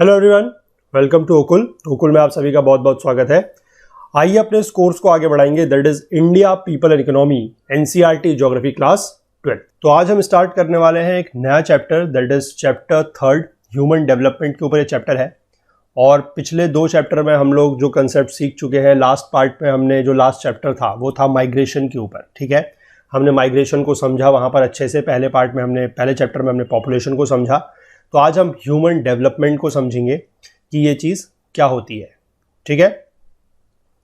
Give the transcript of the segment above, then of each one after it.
Hello everyone, welcome to ओकुल में आप सभी का बहुत बहुत स्वागत है। आइए अपने इस कोर्स को आगे बढ़ाएंगे, that is India people and economy NCERT geography class 12। तो आज हम स्टार्ट करने वाले हैं एक नया chapter, that is chapter 3 human development के ऊपर ये चैप्टर है। और पिछले 2 चैप्टर में हम लोग जो कंसेप्ट सीख चुके हैं, लास्ट पार्ट में हमने जो लास्ट चैप्टर था वो था माइग्रेशन के ऊपर। ठीक है, हमने माइग्रेशन को समझा वहाँ पर अच्छे से। पहले चैप्टर में हमने पॉपुलेशन को समझा। तो आज हम ह्यूमन डेवलपमेंट को समझेंगे कि ये चीज़ क्या होती है। ठीक है,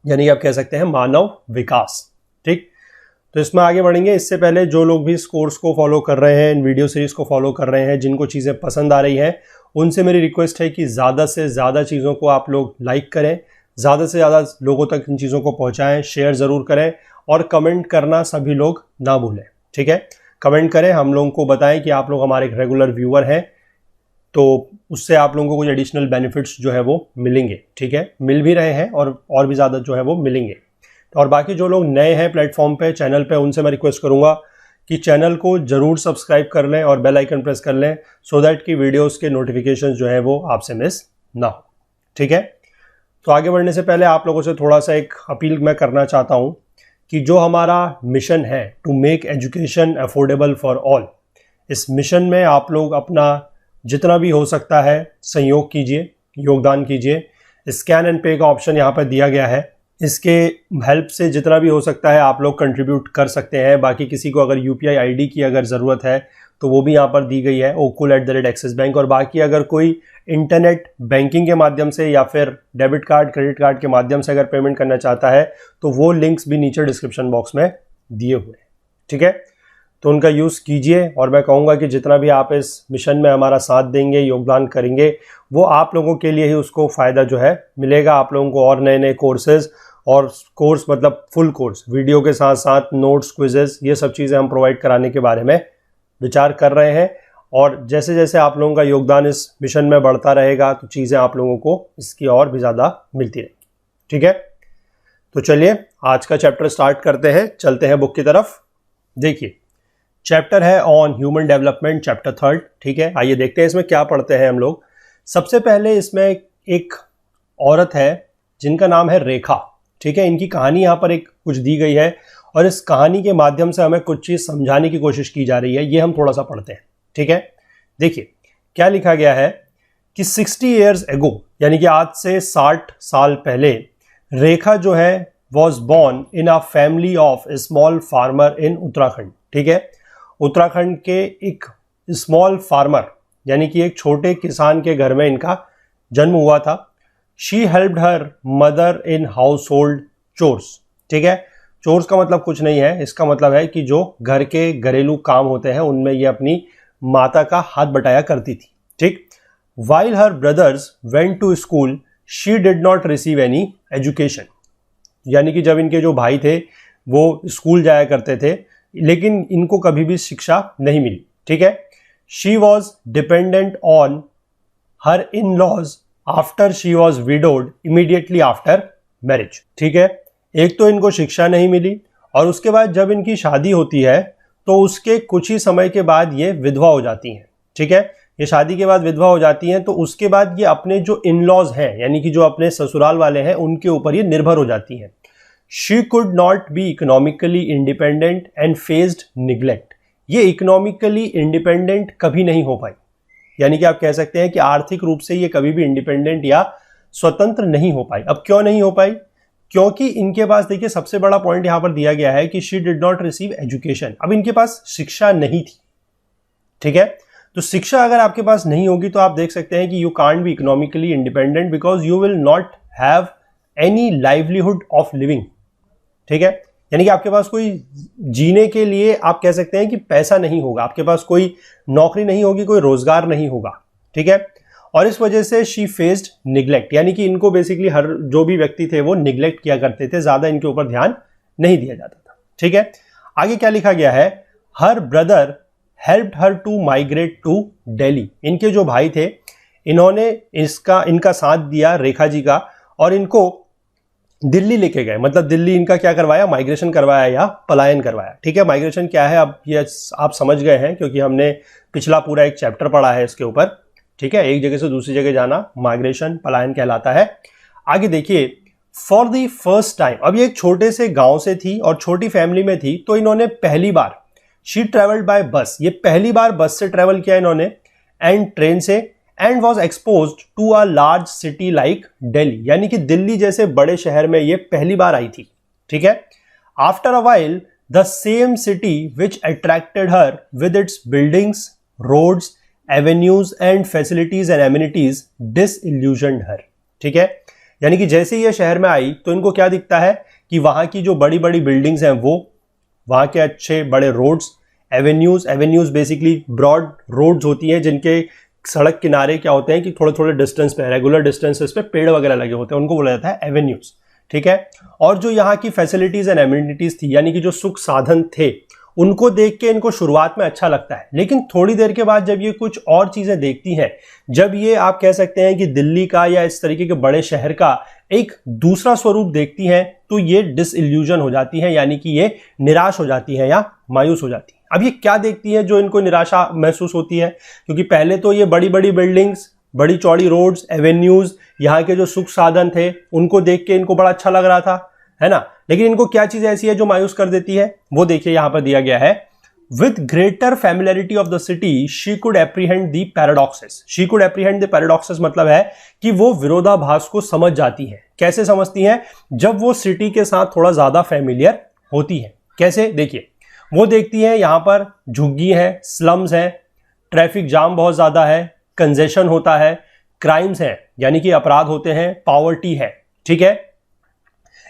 यानी कि आप कह सकते हैं मानव विकास। ठीक, तो इसमें आगे बढ़ेंगे। इससे पहले जो लोग भी इस कोर्स को फॉलो कर रहे हैं, इन वीडियो सीरीज को फॉलो कर रहे हैं, जिनको चीज़ें पसंद आ रही हैं, उनसे मेरी रिक्वेस्ट है कि ज़्यादा से ज़्यादा चीज़ों को आप लोग लाइक करें, ज़्यादा से ज़्यादा लोगों तक इन चीज़ों को पहुँचाएँ, शेयर ज़रूर करें और कमेंट करना सभी लोग ना भूलें। ठीक है, कमेंट करें, हम लोगों को बताएं कि आप लोग हमारे एक रेगुलर व्यूअर हैं, तो उससे आप लोगों को कुछ एडिशनल बेनिफिट्स जो है वो मिलेंगे। ठीक है, मिल भी रहे हैं और भी ज़्यादा जो है वो मिलेंगे। और बाकी जो लोग नए हैं प्लेटफॉर्म पे, चैनल पे, उनसे मैं रिक्वेस्ट करूंगा कि चैनल को ज़रूर सब्सक्राइब कर लें और बेल आइकन प्रेस कर लें, सो दैट कि वीडियोस के नोटिफिकेशन जो है वो आपसे मिस ना हो। ठीक है, तो आगे बढ़ने से पहले आप लोगों से थोड़ा सा एक अपील मैं करना चाहता हूँ कि जो हमारा मिशन है to make education affordable for all, इस मिशन में आप लोग अपना जितना भी हो सकता है सहयोग कीजिए, योगदान कीजिए। स्कैन एंड पे का ऑप्शन यहाँ पर दिया गया है, इसके हेल्प से जितना भी हो सकता है आप लोग कंट्रीब्यूट कर सकते हैं। बाकी किसी को अगर यूपीआई आईडी की अगर ज़रूरत है तो वो भी यहाँ पर दी गई है, okul@axis बैंक। और बाकी अगर कोई इंटरनेट बैंकिंग के माध्यम से या फिर डेबिट कार्ड, क्रेडिट कार्ड के माध्यम से अगर पेमेंट करना चाहता है तो वो लिंक्स भी नीचे डिस्क्रिप्शन बॉक्स में दिए हुए हैं। ठीक है, तो उनका यूज़ कीजिए। और मैं कहूँगा कि जितना भी आप इस मिशन में हमारा साथ देंगे, योगदान करेंगे, वो आप लोगों के लिए ही उसको फ़ायदा जो है मिलेगा। आप लोगों को और नए नए कोर्सेज, और कोर्स मतलब फुल कोर्स, वीडियो के साथ साथ नोट्स, क्विजेस, ये सब चीज़ें हम प्रोवाइड कराने के बारे में विचार कर रहे हैं। और जैसे जैसे आप लोगों का योगदान इस मिशन में बढ़ता रहेगा तो चीज़ें आप लोगों को इसकी और भी ज़्यादा मिलती रहेगी। ठीक है, तो चलिए आज का चैप्टर स्टार्ट करते हैं, चलते हैं बुक की तरफ। देखिए, चैप्टर है ऑन ह्यूमन डेवलपमेंट, चैप्टर 3। ठीक है, आइए देखते हैं इसमें क्या पढ़ते हैं हम लोग। सबसे पहले इसमें एक औरत है जिनका नाम है रेखा। ठीक है, इनकी कहानी यहाँ पर एक कुछ दी गई है और इस कहानी के माध्यम से हमें कुछ चीज़ समझाने की कोशिश की जा रही है, ये हम थोड़ा सा पढ़ते हैं। ठीक है, देखिए क्या लिखा गया है कि 60 years ago, यानी कि आज से 60 साल पहले, रेखा जो है was born in a family of A small farmer in Uttarakhand. ठीक है, उत्तराखंड के एक स्मॉल फार्मर यानी कि एक छोटे किसान के घर में इनका जन्म हुआ था। She helped her mother in house hold chores. ठीक है, चोर्स का मतलब कुछ नहीं है, इसका मतलब है कि जो घर के घरेलू काम होते हैं उनमें ये अपनी माता का हाथ बटाया करती थी। ठीक, while her brothers went to school she did not receive any education. यानी कि जब इनके जो भाई थे वो स्कूल जाया करते थे, लेकिन इनको कभी भी शिक्षा नहीं मिली। ठीक है, she was dependent on her in laws after she was widowed immediately after marriage. ठीक है, एक तो इनको शिक्षा नहीं मिली और उसके बाद जब इनकी शादी होती है तो उसके कुछ ही समय के बाद ये विधवा हो जाती हैं। ठीक है, ये शादी के बाद विधवा हो जाती हैं तो उसके बाद ये अपने जो इन लॉज हैं, यानी कि जो अपने ससुराल वाले हैं, उनके ऊपर ये निर्भर हो जाती हैं। She could not be economically independent and faced neglect. ये इकोनॉमिकली इंडिपेंडेंट कभी नहीं हो पाई, यानी कि आप कह सकते हैं कि आर्थिक रूप से ये कभी भी इंडिपेंडेंट या स्वतंत्र नहीं हो पाई। अब क्यों नहीं हो पाई? क्योंकि इनके पास, देखिए सबसे बड़ा पॉइंट यहां पर दिया गया है कि she did not receive education। अब इनके पास शिक्षा नहीं थी। ठीक है, तो शिक्षा अगर आपके पास नहीं होगी तो आप देख सकते हैं कि you can't be economically independent because you will not have any livelihood of living. ठीक है, यानी कि आपके पास कोई जीने के लिए आप कह सकते हैं कि पैसा नहीं होगा, आपके पास कोई नौकरी नहीं होगी, कोई रोजगार नहीं होगा। ठीक है, और इस वजह से शी फेस्ड निग्लेक्ट, यानी कि इनको बेसिकली हर जो भी व्यक्ति थे वो निग्लेक्ट किया करते थे, ज्यादा इनके ऊपर ध्यान नहीं दिया जाता था। ठीक है, आगे क्या लिखा गया है, her brother helped her to migrate to Delhi. इनके जो भाई थे इन्होंने इनका साथ दिया रेखा जी का और इनको दिल्ली लेके गए। मतलब दिल्ली इनका क्या करवाया, माइग्रेशन करवाया या पलायन करवाया। ठीक है, माइग्रेशन क्या है अब ये आप समझ गए हैं क्योंकि हमने पिछला पूरा एक चैप्टर पढ़ा है इसके ऊपर। ठीक है, एक जगह से दूसरी जगह जाना माइग्रेशन, पलायन कहलाता है। आगे देखिए, फॉर द फर्स्ट टाइम, अब ये एक छोटे से गांव से थी और छोटी फैमिली में थी, तो इन्होंने पहली बार, शी ट्रेवल्ड बाय बस, ये पहली बार बस से ट्रेवल किया इन्होंने, एंड ट्रेन से, and was exposed to a large city like Delhi, यानी कि दिल्ली जैसे बड़े शहर में ये पहली बार आई थी। ठीक है, after a while the same city which attracted her with its buildings, roads, avenues and facilities and amenities disillusioned her. ठीक है, यानी कि जैसे ही ये शहर में आई तो इनको क्या दिखता है कि वहां की जो बड़ी बड़ी बिल्डिंग्स हैं, वो वहां के अच्छे बड़े roads, avenues basically broad roads होती हैं जिनके सड़क किनारे क्या होते हैं कि थोड़े थोड़े डिस्टेंस पे, रेगुलर डिस्टेंसेस पे पेड़ वगैरह लगे होते हैं, उनको बोला जाता है एवेन्यूज। ठीक है, और जो यहाँ की फैसिलिटीज एंड एमिनिटीज थी, यानी कि जो सुख साधन थे, उनको देख के इनको शुरुआत में अच्छा लगता है, लेकिन थोड़ी देर के बाद जब ये कुछ और चीजें देखती हैं, जब ये आप कह सकते हैं कि दिल्ली का या इस तरीके के बड़े शहर का एक दूसरा स्वरूप देखती हैं, तो ये डिसइल्यूजन हो जाती है, यानी कि ये निराश हो जाती है या मायूस हो जाती है। अब ये क्या देखती है जो इनको निराशा महसूस होती है, क्योंकि पहले तो ये बड़ी बड़ी बिल्डिंग्स, बड़ी चौड़ी रोड्स, एवेन्यूज, यहाँ के जो सुख साधन थे, उनको देख के इनको बड़ा अच्छा लग रहा था, है ना, लेकिन इनको क्या चीज ऐसी है जो मायूस कर देती है, वो देखिए यहां पर दिया गया है। With greater familiarity of the city she could apprehend the paradoxes. She could apprehend the paradoxes मतलब है कि वो विरोधाभास को समझ जाती है। कैसे समझती हैं? जब वो सिटी के साथ थोड़ा ज्यादा फैमिलियर होती है। कैसे? देखिए, वो देखती है यहां पर झुग्गी है, स्लम्स है, ट्रैफिक जाम बहुत ज्यादा है, कंजेशन होता है, क्राइम्स है यानी कि अपराध होते हैं, पॉवर्टी है। ठीक है,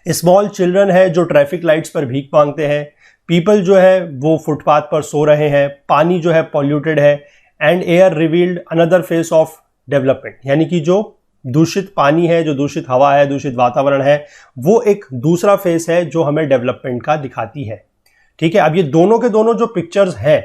स्मॉल चिल्ड्रन है जो ट्रैफिक लाइट्स पर भीख मांगते हैं, पीपल जो है वो फुटपाथ पर सो रहे हैं, पानी जो है पॉल्यूटेड है, and air revealed another face of development, यानी कि जो दूषित पानी है, जो दूषित हवा है, दूषित वातावरण है, वो एक दूसरा फेस है जो हमें डेवलपमेंट का दिखाती है। ठीक है, अब ये दोनों के दोनों जो पिक्चर्स हैं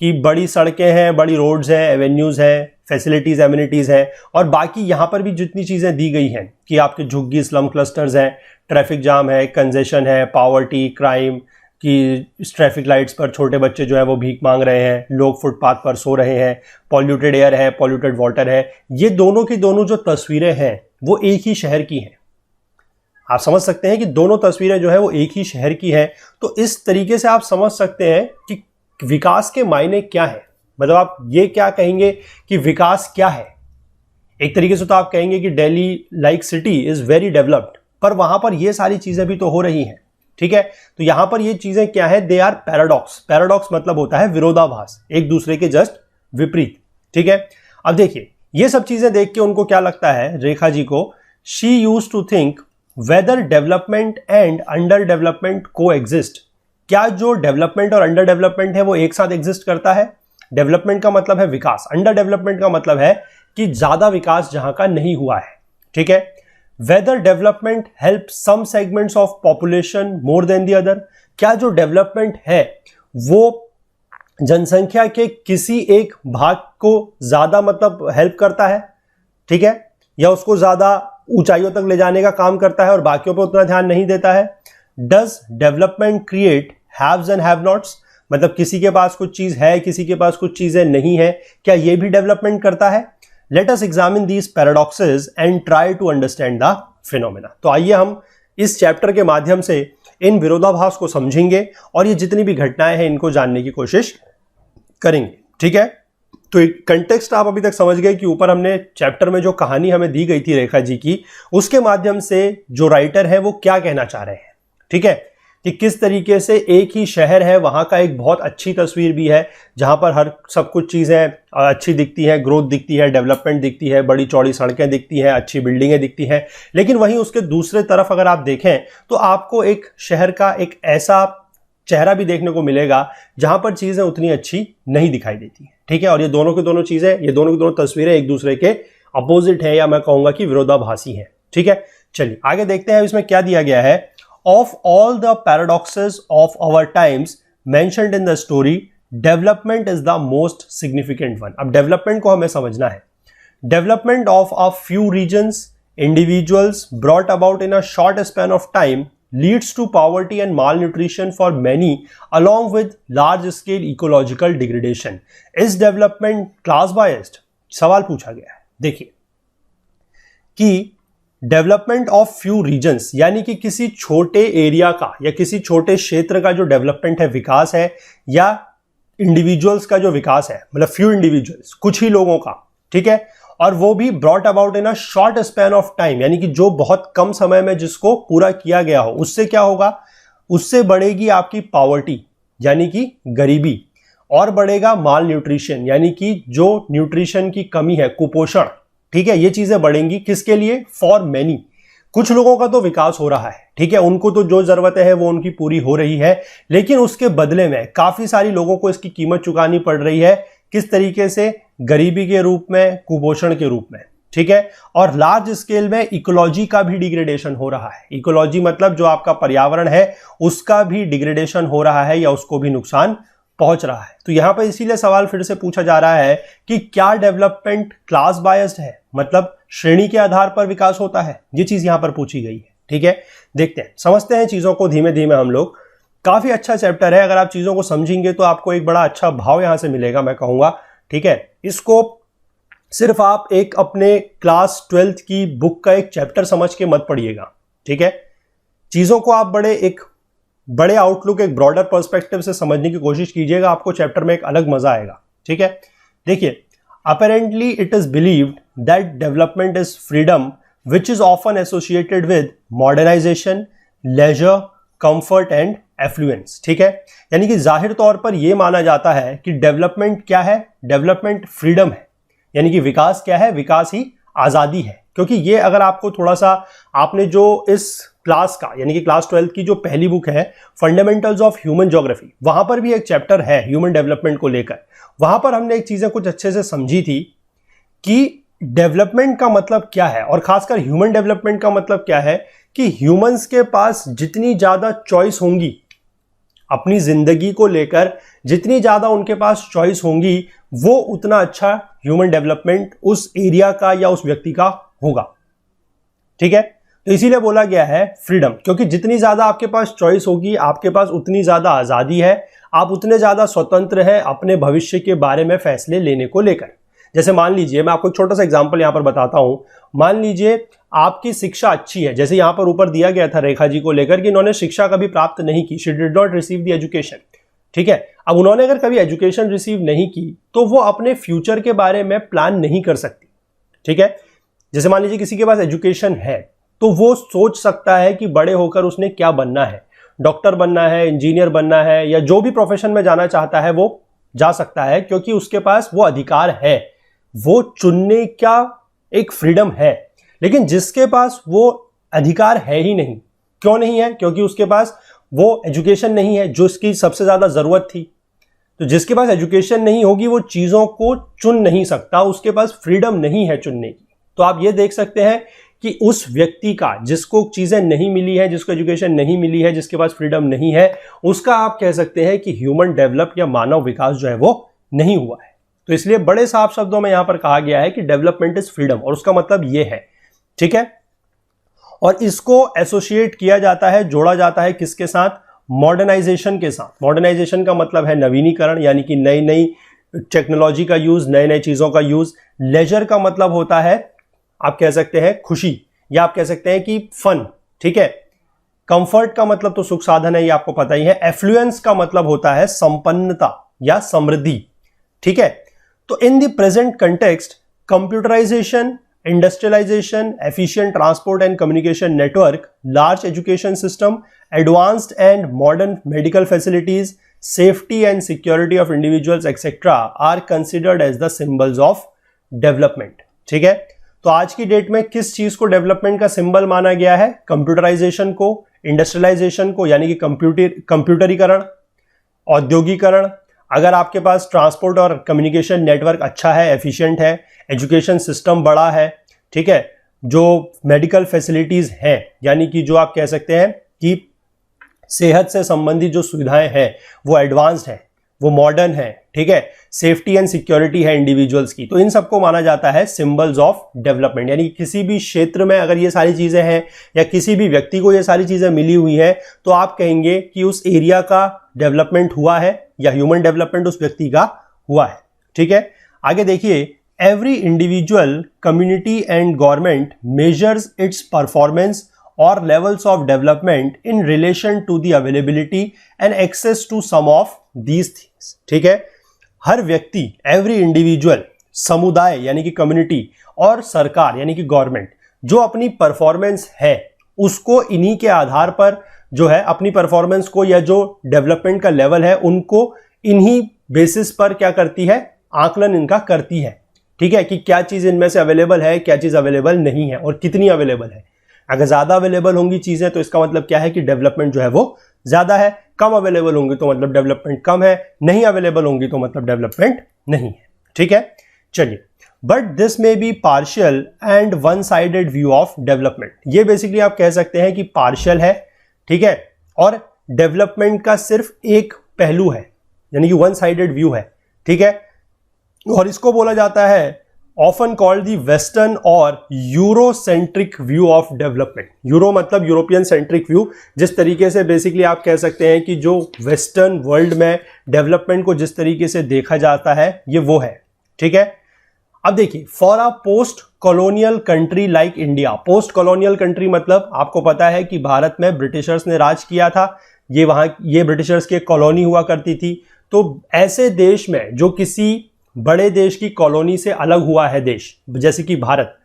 कि बड़ी सड़कें हैं, बड़ी रोड्स हैं, एवेन्यूज हैं, फैसिलिटीज, एमिनिटीज हैं, और बाकी यहां पर भी जितनी चीजें दी गई हैं कि आपके झुग्गी, स्लम क्लस्टर्स हैं, ट्रैफिक जाम है, कंजेशन है, पॉवर्टी, क्राइम, कि ट्रैफिक लाइट्स पर छोटे बच्चे जो है वो भीख मांग रहे हैं, लोग फुटपाथ पर सो रहे हैं, पॉल्यूटेड एयर है, पॉल्यूटेड वाटर है, ये दोनों की दोनों जो तस्वीरें हैं वो एक ही शहर की हैं। आप समझ सकते हैं कि दोनों तस्वीरें जो है वो एक ही शहर की है। तो इस तरीके से आप समझ सकते हैं कि विकास के मायने क्या है। मतलब आप ये क्या कहेंगे कि विकास क्या है? एक तरीके से तो आप कहेंगे कि Delhi like city is very developed, पर वहां पर ये सारी चीजें भी तो हो रही हैं। ठीक है, तो यहां पर ये चीजें क्या है? They are paradox. पैराडॉक्स मतलब होता है विरोधाभास, एक दूसरे के जस्ट विपरीत। ठीक है, अब देखिए ये सब चीजें देख के उनको क्या लगता है रेखा जी को? She used to think whether development and under development coexist. क्या जो डेवलपमेंट और अंडर डेवलपमेंट है वो एक साथ एग्जिस्ट करता है? डेवलपमेंट का मतलब है विकास, अंडर डेवलपमेंट का मतलब है कि ज्यादा विकास जहां का नहीं हुआ है। ठीक है, whether development help some segments of population more than the other. क्या जो डेवलपमेंट है वो जनसंख्या के किसी एक भाग को ज्यादा मतलब हेल्प करता है? ठीक है, या उसको ज्यादा ऊंचाइयों तक ले जाने का काम करता है और बाकियों पर उतना ध्यान नहीं देता है? Does development create haves and have nots, मतलब किसी के पास कुछ चीज है, किसी के पास कुछ चीजें नहीं है, क्या ये भी डेवलपमेंट करता है? Let us examine these paradoxes and try to understand the phenomena. तो आइए हम इस चैप्टर के माध्यम से इन विरोधाभास को समझेंगे और ये जितनी भी घटनाएं हैं इनको जानने की कोशिश करेंगे। ठीक है, तो एक कंटेक्स्ट आप अभी तक समझ गए कि ऊपर हमने चैप्टर में जो कहानी हमें दी गई थी रेखा जी की, उसके माध्यम से जो राइटर है वो क्या कहना चाह रहे हैं। ठीक है, कि किस तरीके से एक ही शहर है, वहां का एक बहुत अच्छी तस्वीर भी है जहां पर हर सब कुछ चीजें अच्छी दिखती हैं, ग्रोथ दिखती है, डेवलपमेंट दिखती है, बड़ी चौड़ी सड़कें दिखती हैं, अच्छी बिल्डिंगें दिखती हैं, लेकिन वहीं उसके दूसरे तरफ अगर आप देखें तो आपको एक शहर का एक ऐसा चेहरा भी देखने को मिलेगा जहां पर चीजें उतनी अच्छी नहीं दिखाई देती। ठीक है, और ये दोनों की दोनों चीजें, ये दोनों की दोनों तस्वीरें एक दूसरे के अपोजिट है, या मैं कहूंगा कि विरोधाभासी है। ठीक है, चलिए आगे देखते हैं इसमें क्या दिया गया है। Of all the paradoxes of our times mentioned in the story, development is the most significant one. अब development को हमें समझना है। Development of a few regions, individuals brought about in a short span of time leads to poverty and malnutrition for many, along with large scale ecological degradation. Is development class biased? सवाल पूछा गया है, देखिए कि development of few regions, यानी कि किसी छोटे एरिया का या किसी छोटे क्षेत्र का जो डेवलपमेंट है, विकास है, या इंडिविजुअल्स का जो विकास है, मतलब फ्यू इंडिविजुअल्स, कुछ ही लोगों का, ठीक है, और वो भी brought about in a short span of time, यानी कि जो बहुत कम समय में जिसको पूरा किया गया हो, उससे क्या होगा, उससे बढ़ेगी आपकी पॉवर्टी यानी कि गरीबी, और बढ़ेगा माल न्यूट्रिशन यानी कि जो न्यूट्रिशन की कमी है, कुपोषण, ठीक है, ये चीजें बढ़ेंगी। किसके लिए? फॉर मेनी, कुछ लोगों का तो विकास हो रहा है, ठीक है, उनको तो जो जरूरतें हैं वो उनकी पूरी हो रही है, लेकिन उसके बदले में काफी सारी लोगों को इसकी कीमत चुकानी पड़ रही है। किस तरीके से? गरीबी के रूप में, कुपोषण के रूप में, ठीक है, और लार्ज स्केल में इकोलॉजी का भी डिग्रेडेशन हो रहा है। इकोलॉजी मतलब जो आपका पर्यावरण है उसका भी डिग्रेडेशन हो रहा है या उसको भी नुकसान पहुंच रहा है। तो यहां पर इसीलिए सवाल फिर से पूछा जा रहा है कि क्या डेवलपमेंट क्लास बायस्ड है, मतलब श्रेणी के आधार पर विकास होता है? ये चीज यहां पर पूछी गई है, ठीक है। देखते हैं, समझते हैं चीजों को धीमे धीमे हम लोग। काफी अच्छा चैप्टर है, अगर आप चीजों को समझेंगे तो आपको एक बड़ा अच्छा भाव यहां से मिलेगा, मैं कहूंगा, ठीक है। इसको सिर्फ आप एक अपने क्लास 12th की बुक का एक चैप्टर समझ के मत पढ़िएगा, ठीक है। चीजों को आप बड़े आउटलुक, एक ब्रॉडर पर्सपेक्टिव से समझने की कोशिश कीजिएगा, आपको चैप्टर में एक अलग मजा आएगा, ठीक है। देखिए, apparently it is believed that development is freedom which is often associated with modernisation, leisure, comfort and affluence, ठीक है। यानी कि जाहिर तौर पर यह माना जाता है कि डेवलपमेंट क्या है? डेवलपमेंट फ्रीडम है, यानी कि विकास क्या है? विकास ही आजादी है। क्योंकि ये अगर आपको थोड़ा सा, आपने जो इस क्लास का यानी कि क्लास 12th की जो पहली बुक है फंडामेंटल्स ऑफ ह्यूमन ज्योग्राफी, वहां पर भी एक चैप्टर है ह्यूमन डेवलपमेंट को लेकर। वहां पर हमने एक चीजें कुछ अच्छे से समझी थी कि डेवलपमेंट का मतलब क्या है, और खासकर ह्यूमन डेवलपमेंट का मतलब क्या है कि ह्यूमंस के पास जितनी ज्यादा चॉइस होंगी अपनी जिंदगी को लेकर, जितनी ज्यादा उनके पास चॉइस होंगी, वो उतना अच्छा ह्यूमन डेवलपमेंट उस एरिया का या उस व्यक्ति का होगा, ठीक है। तो इसीलिए बोला गया है फ्रीडम, क्योंकि जितनी ज्यादा आपके पास चॉइस होगी, आपके पास उतनी ज्यादा आजादी है, आप उतने ज्यादा स्वतंत्र हैं अपने भविष्य के बारे में फैसले लेने को लेकर। जैसे मान लीजिए, मैं आपको एक छोटा सा एग्जांपल यहां पर बताता हूं। मान लीजिए आपकी शिक्षा अच्छी है, जैसे यहां पर ऊपर दिया गया था रेखा जी को लेकर कि इन्होंने शिक्षा कभी प्राप्त नहीं की, she did not receive the education, ठीक है। अब उन्होंने अगर कभी एजुकेशन रिसीव नहीं की तो वो अपने फ्यूचर के बारे में प्लान नहीं कर सकती, ठीक है। जैसे मान लीजिए किसी के पास एजुकेशन है तो वो सोच सकता है कि बड़े होकर उसने क्या बनना है, डॉक्टर बनना है, इंजीनियर बनना है, या जो भी प्रोफेशन में जाना चाहता है वो जा सकता है, क्योंकि उसके पास वो अधिकार है, वो चुनने का एक फ्रीडम है। लेकिन जिसके पास वो अधिकार है ही नहीं, क्यों नहीं है? क्योंकि उसके पास वो एजुकेशन नहीं है जो उसकी सबसे ज्यादा जरूरत थी। तो जिसके पास एजुकेशन नहीं होगी वो चीजों को चुन नहीं सकता, उसके पास फ्रीडम नहीं है चुनने की। तो आप ये देख सकते हैं कि उस व्यक्ति का जिसको चीजें नहीं मिली है, जिसको एजुकेशन नहीं मिली है, जिसके पास फ्रीडम नहीं है, उसका आप कह सकते हैं कि ह्यूमन डेवलप या मानव विकास जो है वो नहीं हुआ है। तो इसलिए बड़े साफ शब्दों में यहां पर कहा गया है कि डेवलपमेंट इज फ्रीडम, और उसका मतलब ये है, ठीक है। और इसको एसोसिएट किया जाता है, जोड़ा जाता है किसके साथ? मॉडर्नाइजेशन के साथ। मॉडर्नाइजेशन का मतलब है नवीनीकरण, यानी कि नई नई टेक्नोलॉजी का यूज, नई नई चीजों का यूज। लेजर का मतलब होता है, आप कह सकते हैं खुशी, या आप कह सकते हैं कि फन, ठीक है। कंफर्ट का मतलब तो सुख साधन है, ये आपको पता ही है। एफ्लुएंस का मतलब होता है संपन्नता या समृद्धि, ठीक है। तो in the present context, computerisation, industrialization, efficient transport and communication network, large education system, advanced and modern medical facilities, safety and security of individuals etc. are considered as the symbols of development, ठीक है। तो आज की date में किस चीज को development का सिंबल माना गया है? कंप्यूटराइजेशन को, इंडस्ट्रियलाइजेशन को, यानी कि कंप्यूटरीकरण, औद्योगिकरण। अगर आपके पास ट्रांसपोर्ट और कम्युनिकेशन नेटवर्क अच्छा है, एफिशिएंट है, एजुकेशन सिस्टम बड़ा है, ठीक है, जो मेडिकल फैसिलिटीज हैं, यानी कि जो आप कह सकते हैं कि सेहत से संबंधित जो सुविधाएं हैं वो एडवांस्ड है, वो मॉडर्न है, ठीक है, सेफ्टी एंड सिक्योरिटी है इंडिविजुअल्स की, तो इन सबको माना जाता है सिंबल्स ऑफ डेवलपमेंट। यानी किसी भी क्षेत्र में अगर ये सारी चीजें हैं या किसी भी व्यक्ति को ये सारी चीजें मिली हुई हैं तो आप कहेंगे कि उस एरिया का डेवलपमेंट हुआ है या ह्यूमन डेवलपमेंट उस व्यक्ति का हुआ है, ठीक है। आगे देखिए every individual, community and government measures its performance or levels of development in relation to the availability and access to some of these things. ठीक है, हर व्यक्ति, every individual, समुदाय यानी कि कम्युनिटी और सरकार यानी कि गवर्नमेंट जो अपनी परफॉर्मेंस है उसको इन्हीं के आधार पर जो है अपनी परफॉर्मेंस को या जो डेवलपमेंट का लेवल है उनको इन्हीं बेसिस पर क्या करती है, आकलन इनका करती है. ठीक है, कि क्या चीज इनमें से अवेलेबल है, क्या चीज अवेलेबल नहीं है और कितनी अवेलेबल है. अगर ज्यादा अवेलेबल होंगी चीजें तो इसका मतलब क्या है कि डेवलपमेंट जो है वो ज्यादा है. कम अवेलेबल होंगी तो मतलब डेवलपमेंट कम है. नहीं अवेलेबल होंगी तो मतलब डेवलपमेंट नहीं है. ठीक है, चलिए. But this may be partial and one sided view of development. ये बेसिकली आप कह सकते हैं कि पार्शियल है, ठीक है, और डेवलपमेंट का सिर्फ एक पहलू है, यानी कि वन साइडेड व्यू है. ठीक है, और इसको बोला जाता है ऑफन कॉल्ड दी वेस्टर्न और Eurocentric view of development. Euro मतलब यूरोपियन सेंट्रिक व्यू. जिस तरीके से बेसिकली आप कह सकते हैं कि जो वेस्टर्न वर्ल्ड में डेवलपमेंट को जिस तरीके से देखा जाता है ये वो है. ठीक है, अब देखिए, for a post colonial country like India. Post colonial country मतलब आपको पता है कि भारत में ब्रिटिशर्स ने राज किया था, ये ब्रिटिशर्स की कॉलोनी हुआ करती थी. तो ऐसे देश में जो किसी बड़े देश की कॉलोनी से अलग हुआ है देश, जैसे कि भारत,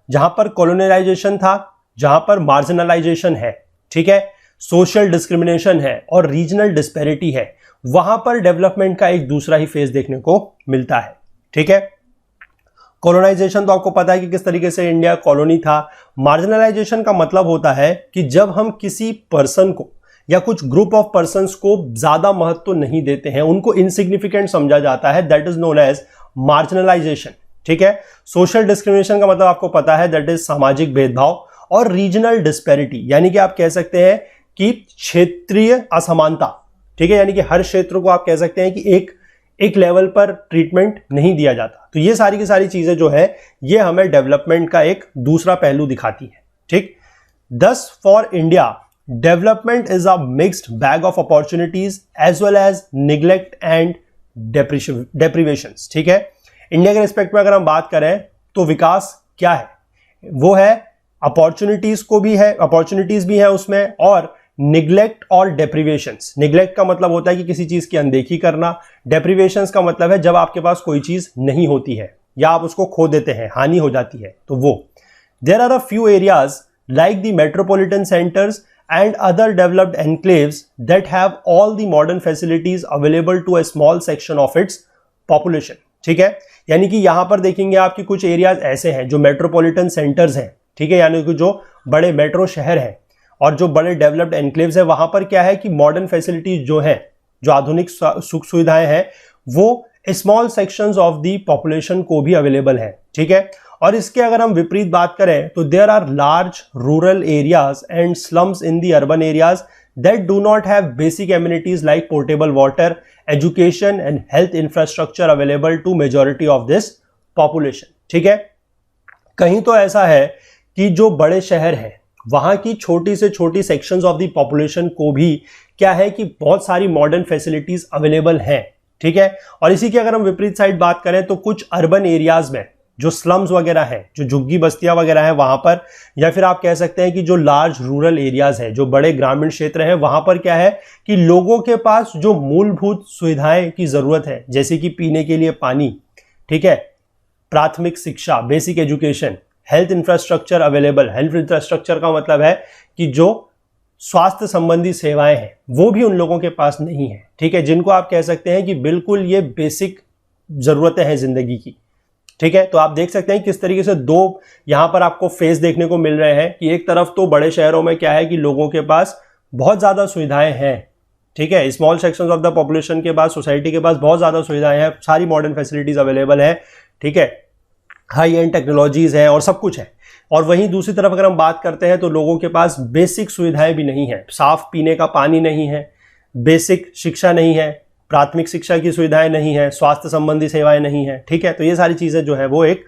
जहां पर कॉलोनाइजेशन था, जहां पर मार्जिनलाइजेशन है, ठीक है, सोशल डिस्क्रिमिनेशन है और रीजनल डिस्पैरिटी है, वहां पर डेवलपमेंट का एक दूसरा ही फेज देखने को मिलता है. ठीक है, कॉलोनाइजेशन तो आपको पता है कि किस तरीके से इंडिया कॉलोनी था. मार्जिनलाइजेशन का मतलब होता है कि जब हम किसी पर्सन को या कुछ ग्रुप ऑफ पर्संस को ज्यादा महत्व नहीं देते हैं, उनको इनसिग्निफिकेंट समझा जाता है, that is known as marginalisation. ठीक है, सोशल डिस्क्रिमिनेशन का मतलब आपको पता है, दैट इज सामाजिक भेदभाव. और रीजनल डिस्पैरिटी यानी कि आप कह सकते हैं कि क्षेत्रीय असमानता. ठीक है, यानी कि हर क्षेत्र को आप कह सकते हैं कि एक लेवल पर ट्रीटमेंट नहीं दिया जाता. तो ये सारी की सारी चीजें जो है ये हमें डेवलपमेंट का एक दूसरा पहलू दिखाती है. ठीक, thus for India development is a mixed bag of opportunities as well as neglect and deprivations. ठीक है, इंडिया के रिस्पेक्ट में अगर हम बात करें तो विकास क्या है, वो है अपॉर्चुनिटीज भी है उसमें, और निग्लेक्ट और डेप्रिवेशंस. निग्लेक्ट का मतलब होता है कि किसी चीज की अनदेखी करना. डेप्रिवेशंस का मतलब है जब आपके पास कोई चीज नहीं होती है या आप उसको खो देते हैं, हानि हो जाती है, तो वो. There are a few areas like the metropolitan centres and other developed enclaves that have all the modern facilities available to a small section of its population. ठीक है, यानी कि यहां पर देखेंगे आपकी कुछ एरियाज ऐसे हैं जो मेट्रोपॉलिटन सेंटर्स हैं. ठीक है, यानी कि जो बड़े मेट्रो शहर हैं और जो बड़े डेवलप्ड एनक्लेव्स हैं, वहां पर क्या है कि मॉडर्न फैसिलिटीज जो हैं, जो आधुनिक सुख सुविधाएं हैं, वो small sections of the population को भी अवेलेबल है. ठीक है, और इसके अगर हम विपरीत बात करें तो there are large rural areas and slums in the urban areas that do not have basic amenities like portable water, education and health infrastructure available to majority of this population. ठीक है, कहीं तो ऐसा है कि जो बड़े शहर हैं वहां की छोटी से छोटी सेक्शंस ऑफ द पॉपुलेशन को भी क्या है कि बहुत सारी मॉडर्न फैसिलिटीज अवेलेबल हैं. ठीक है, और इसी की अगर हम विपरीत साइड बात करें तो कुछ अर्बन एरियाज में जो स्लम्स वगैरह हैं, जो झुग्गी बस्तियां वगैरह हैं वहां पर, या फिर आप कह सकते हैं कि जो लार्ज रूरल एरियाज हैं, जो बड़े ग्रामीण क्षेत्र हैं, वहां पर क्या है कि लोगों के पास जो मूलभूत सुविधाएं की जरूरत है, जैसे कि पीने के लिए पानी, ठीक है, प्राथमिक शिक्षा, basic education, health infrastructure available. Health infrastructure का मतलब है कि जो स्वास्थ्य संबंधी सेवाएं हैं वो भी उन लोगों के पास नहीं है. ठीक है, जिनको आप कह सकते हैं कि बिल्कुल ये बेसिक जरूरतें हैं जिंदगी की. ठीक है, तो आप देख सकते हैं किस तरीके से दो यहां पर आपको फेस देखने को मिल रहे हैं कि एक तरफ तो बड़े शहरों में क्या है कि लोगों के पास बहुत ज्यादा सुविधाएं हैं. ठीक है, small sections of the population के पास, सोसाइटी के पास बहुत ज्यादा सुविधाएं हैं, सारी मॉडर्न फैसिलिटीज अवेलेबल है. ठीक है, हाई एंड टेक्नोलॉजीज है और सब कुछ है. और वहीं दूसरी तरफ अगर हम बात करते हैं तो लोगों के पास बेसिक सुविधाएं भी नहीं है. साफ पीने का पानी नहीं है, बेसिक शिक्षा नहीं है, प्राथमिक शिक्षा की सुविधाएं नहीं है, स्वास्थ्य संबंधी सेवाएं नहीं है. ठीक है, तो ये सारी चीजें जो है वो एक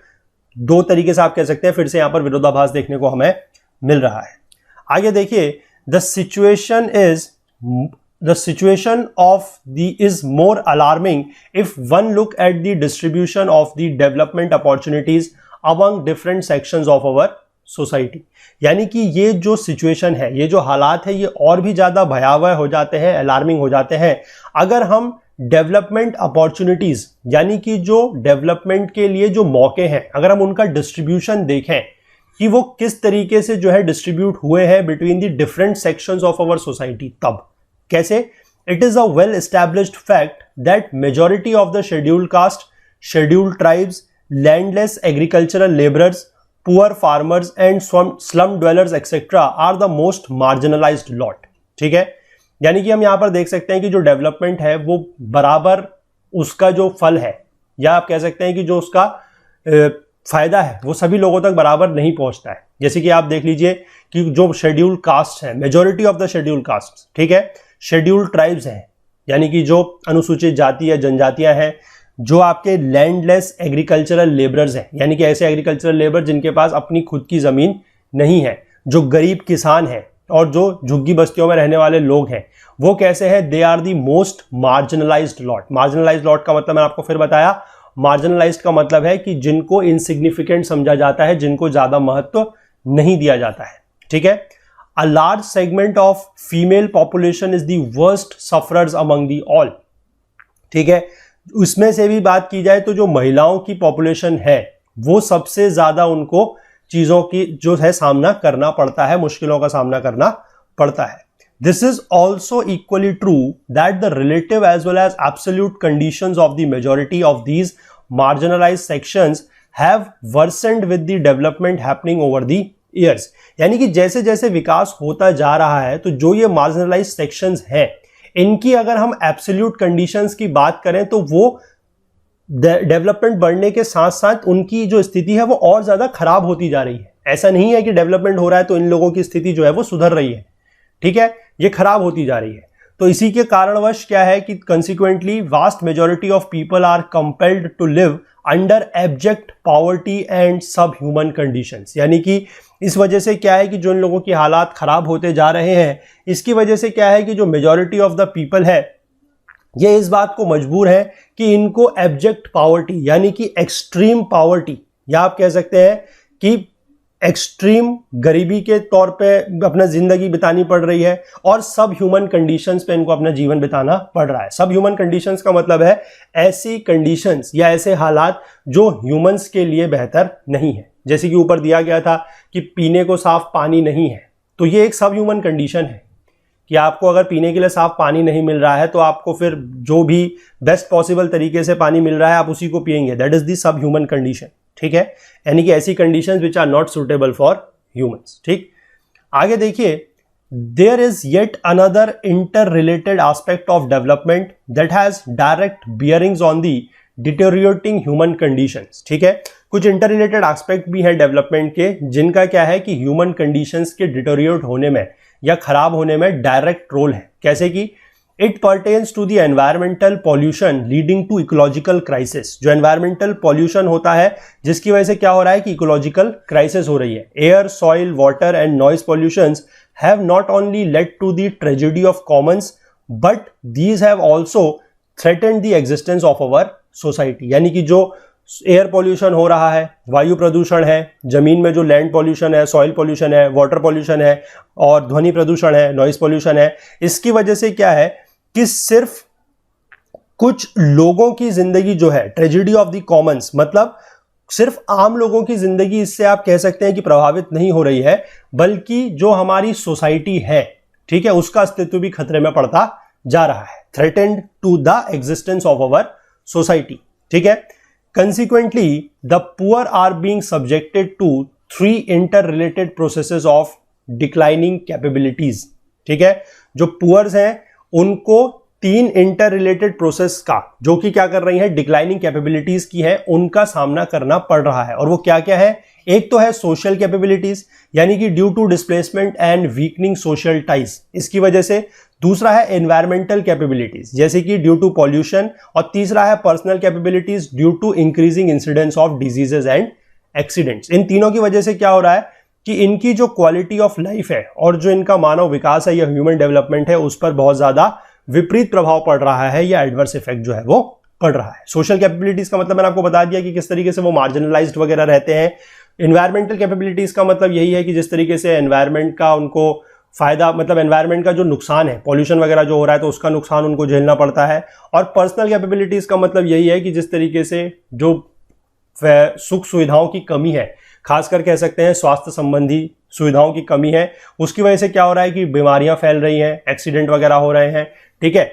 दो तरीके से आप कह सकते हैं फिर से यहां पर विरोधाभास देखने को हमें मिल रहा है. आगे देखिए, the situation is the situation of the is more alarming if one look at the distribution of the development opportunities among different sections of our society। यानी कि ये जो सिचुएशन है, ये जो हालात है, ये और भी ज्यादा भयावह हो जाते हैं, अलार्मिंग हो जाते हैं अगर हम डेवलपमेंट अपॉर्चुनिटीज यानी कि जो डेवलपमेंट के लिए जो मौके हैं अगर हम उनका डिस्ट्रीब्यूशन देखें कि वो किस तरीके से जो है डिस्ट्रीब्यूट हुए हैं between the different sections of our society. तब कैसे? It is a well established fact that majority of the scheduled caste, scheduled tribes, landless agricultural labourers, poor farmers and slum dwellers etcetera are the most marginalised lot. ठीक है, यानी कि हम यहां पर देख सकते हैं कि जो डेवलपमेंट है वो बराबर उसका जो फल है या आप कह सकते हैं कि जो उसका फायदा है वो सभी लोगों तक बराबर नहीं पहुंचता है। जैसे कि आप देख लीजिए कि जो शेड्यूल्ड कास्ट है, majority of the scheduled cast, ठीक है, शेड्यूल्ड ट्राइब्स हैं यानी कि जो अनुसूचित जाति या जनजातियां हैं, जो आपके लैंडलेस एग्रीकल्चरल लेबरर्स हैं यानी कि ऐसे एग्रीकल्चरल लेबर जिनके पास अपनी खुद की जमीन नहीं है, जो गरीब किसान हैं और जो झुग्गी बस्तियों में रहने वाले लोग हैं, वो कैसे हैं? They are the most marginalised lot. Marginalised lot का मतलब मैंने आपको फिर बताया, मार्जिनलाइज्ड का मतलब है कि जिनको इनसिग्निफिकेंट समझा जाता है, जिनको ज्यादा महत्व नहीं दिया जाता है। ठीक है, a large segment of female population is the worst sufferers among the all. ठीक है, उसमें से भी बात की जाए तो जो महिलाओं की पॉपुलेशन है वो सबसे ज्यादा उनको चीजों की जो है सामना करना पड़ता है, मुश्किलों का सामना करना पड़ता है। This is also equally true that the relative as well as absolute conditions of the majority of these marginalized sections have worsened with the development happening over the years। यानी कि जैसे जैसे विकास होता जा रहा है तो जो ये marginalized sections हैं इनकी अगर हम absolute conditions की बात करें तो वो डेवलपमेंट बढ़ने के साथ साथ उनकी जो स्थिति है वो और ज्यादा खराब होती जा रही है। ऐसा नहीं है कि डेवलपमेंट हो रहा है तो इन लोगों की स्थिति जो है वो सुधर रही है। ठीक है, ये खराब होती जा रही है। तो इसी के कारणवश क्या है कि consequently vast majority of people are compelled to live under abject poverty and sub human conditions. यानी कि इस वजह से क्या है कि जो इन लोगों की हालात खराब होते जा रहे हैं, इसकी वजह से क्या है कि जो मेजॉरिटी ऑफ द पीपल है ये इस बात को मजबूर है कि इनको एब्जेक्ट पॉवर्टी यानी कि एक्सट्रीम पॉवर्टी या आप कह सकते हैं कि एक्सट्रीम गरीबी के तौर पे अपना जिंदगी बितानी पड़ रही है और सब ह्यूमन कंडीशंस पे इनको अपना जीवन बिताना पड़ रहा है। सब ह्यूमन कंडीशंस का मतलब है ऐसी कंडीशंस या ऐसे हालात जो ह्यूमंस के लिए बेहतर नहीं है। जैसे कि ऊपर दिया गया था कि पीने को साफ पानी नहीं है, तो ये एक सब ह्यूमन कंडीशन है कि आपको अगर पीने के लिए साफ पानी नहीं मिल रहा है तो आपको फिर जो भी बेस्ट पॉसिबल तरीके से पानी मिल रहा है आप उसी को पिएंगे। दैट इज दी सब ह्यूमन कंडीशन। ठीक है, यानी कि ऐसी conditions which are not suitable for humans. ठीक, आगे देखिए, there is yet another inter related aspect of development that has direct bearings on the deteriorating human conditions. ठीक है, कुछ इंटर रिलेटेड एस्पेक्ट भी है डेवलपमेंट के जिनका क्या है कि ह्यूमन कंडीशंस के डिटेरियोरेट होने में या खराब होने में डायरेक्ट रोल है। कैसे कि it pertains to the environmental pollution leading to ecological crisis. जो एनवायरमेंटल पॉल्यूशन होता है जिसकी वजह से क्या हो रहा है कि इकोलॉजिकल क्राइसिस हो रही है। Air, soil, water and noise pollutions have not only led to the tragedy of commons but these have also threatened the existence of our society. यानी कि जो एयर पॉल्यूशन हो रहा है, वायु प्रदूषण है, जमीन में जो लैंड पॉल्यूशन है, सॉइल पॉल्यूशन है, वाटर पॉल्यूशन है और ध्वनि प्रदूषण है, नॉइज पॉल्यूशन है, इसकी वजह से क्या है कि सिर्फ कुछ लोगों की जिंदगी जो है, ट्रेजेडी ऑफ द कॉमन्स, मतलब सिर्फ आम लोगों की जिंदगी इससे आप कह सकते हैं कि प्रभावित नहीं हो रही है, बल्कि जो हमारी सोसाइटी है, ठीक है, उसका अस्तित्व भी खतरे में पड़ता जा रहा है। Threatened to the existence of our society. ठीक है, consequently the poor are being subjected to 3 interrelated processes of declining capabilities। ठीक है, जो पुअर्स हैं उनको 3 इंटर रिलेटेड प्रोसेस का, जो कि क्या कर रही है, डिक्लाइनिंग कैपेबिलिटीज की है, उनका सामना करना पड़ रहा है। और वो क्या क्या है? एक तो है सोशल कैपेबिलिटीज, यानी कि due to displacement and weakening social ties, इसकी वजह से। दूसरा है एनवायरमेंटल कैपेबिलिटीज, जैसे कि ड्यू टू पॉल्यूशन। और तीसरा है personal capabilities due to increasing incidence of diseases and accidents. इन तीनों की वजह से क्या हो रहा है कि इनकी जो क्वालिटी ऑफ लाइफ है और जो इनका मानव विकास है या ह्यूमन डेवलपमेंट है उस पर बहुत ज्यादा विपरीत प्रभाव पड़ रहा है या एडवर्स इफेक्ट जो है वो पड़ रहा है। सोशल कैपेबिलिटीज का मतलब मैंने आपको बता दिया कि किस तरीके से वो मार्जिनलाइज्ड वगैरह रहते हैं। इन्वायरमेंटल कैपेबिलिटीज का मतलब यही है कि जिस तरीके से एनवायरमेंट का उनको फायदा, मतलब एनवायरमेंट का जो नुकसान है, पॉल्यूशन वगैरह जो हो रहा है तो उसका नुकसान उनको झेलना पड़ता है। और पर्सनल कैपेबिलिटीज का मतलब यही है कि जिस तरीके से जो सुख सुविधाओं की कमी है, खासकर कह सकते हैं स्वास्थ्य संबंधी सुविधाओं की कमी है, उसकी वजह से क्या हो रहा है कि बीमारियां फैल रही हैं, एक्सीडेंट वगैरह हो रहे हैं, ठीक है।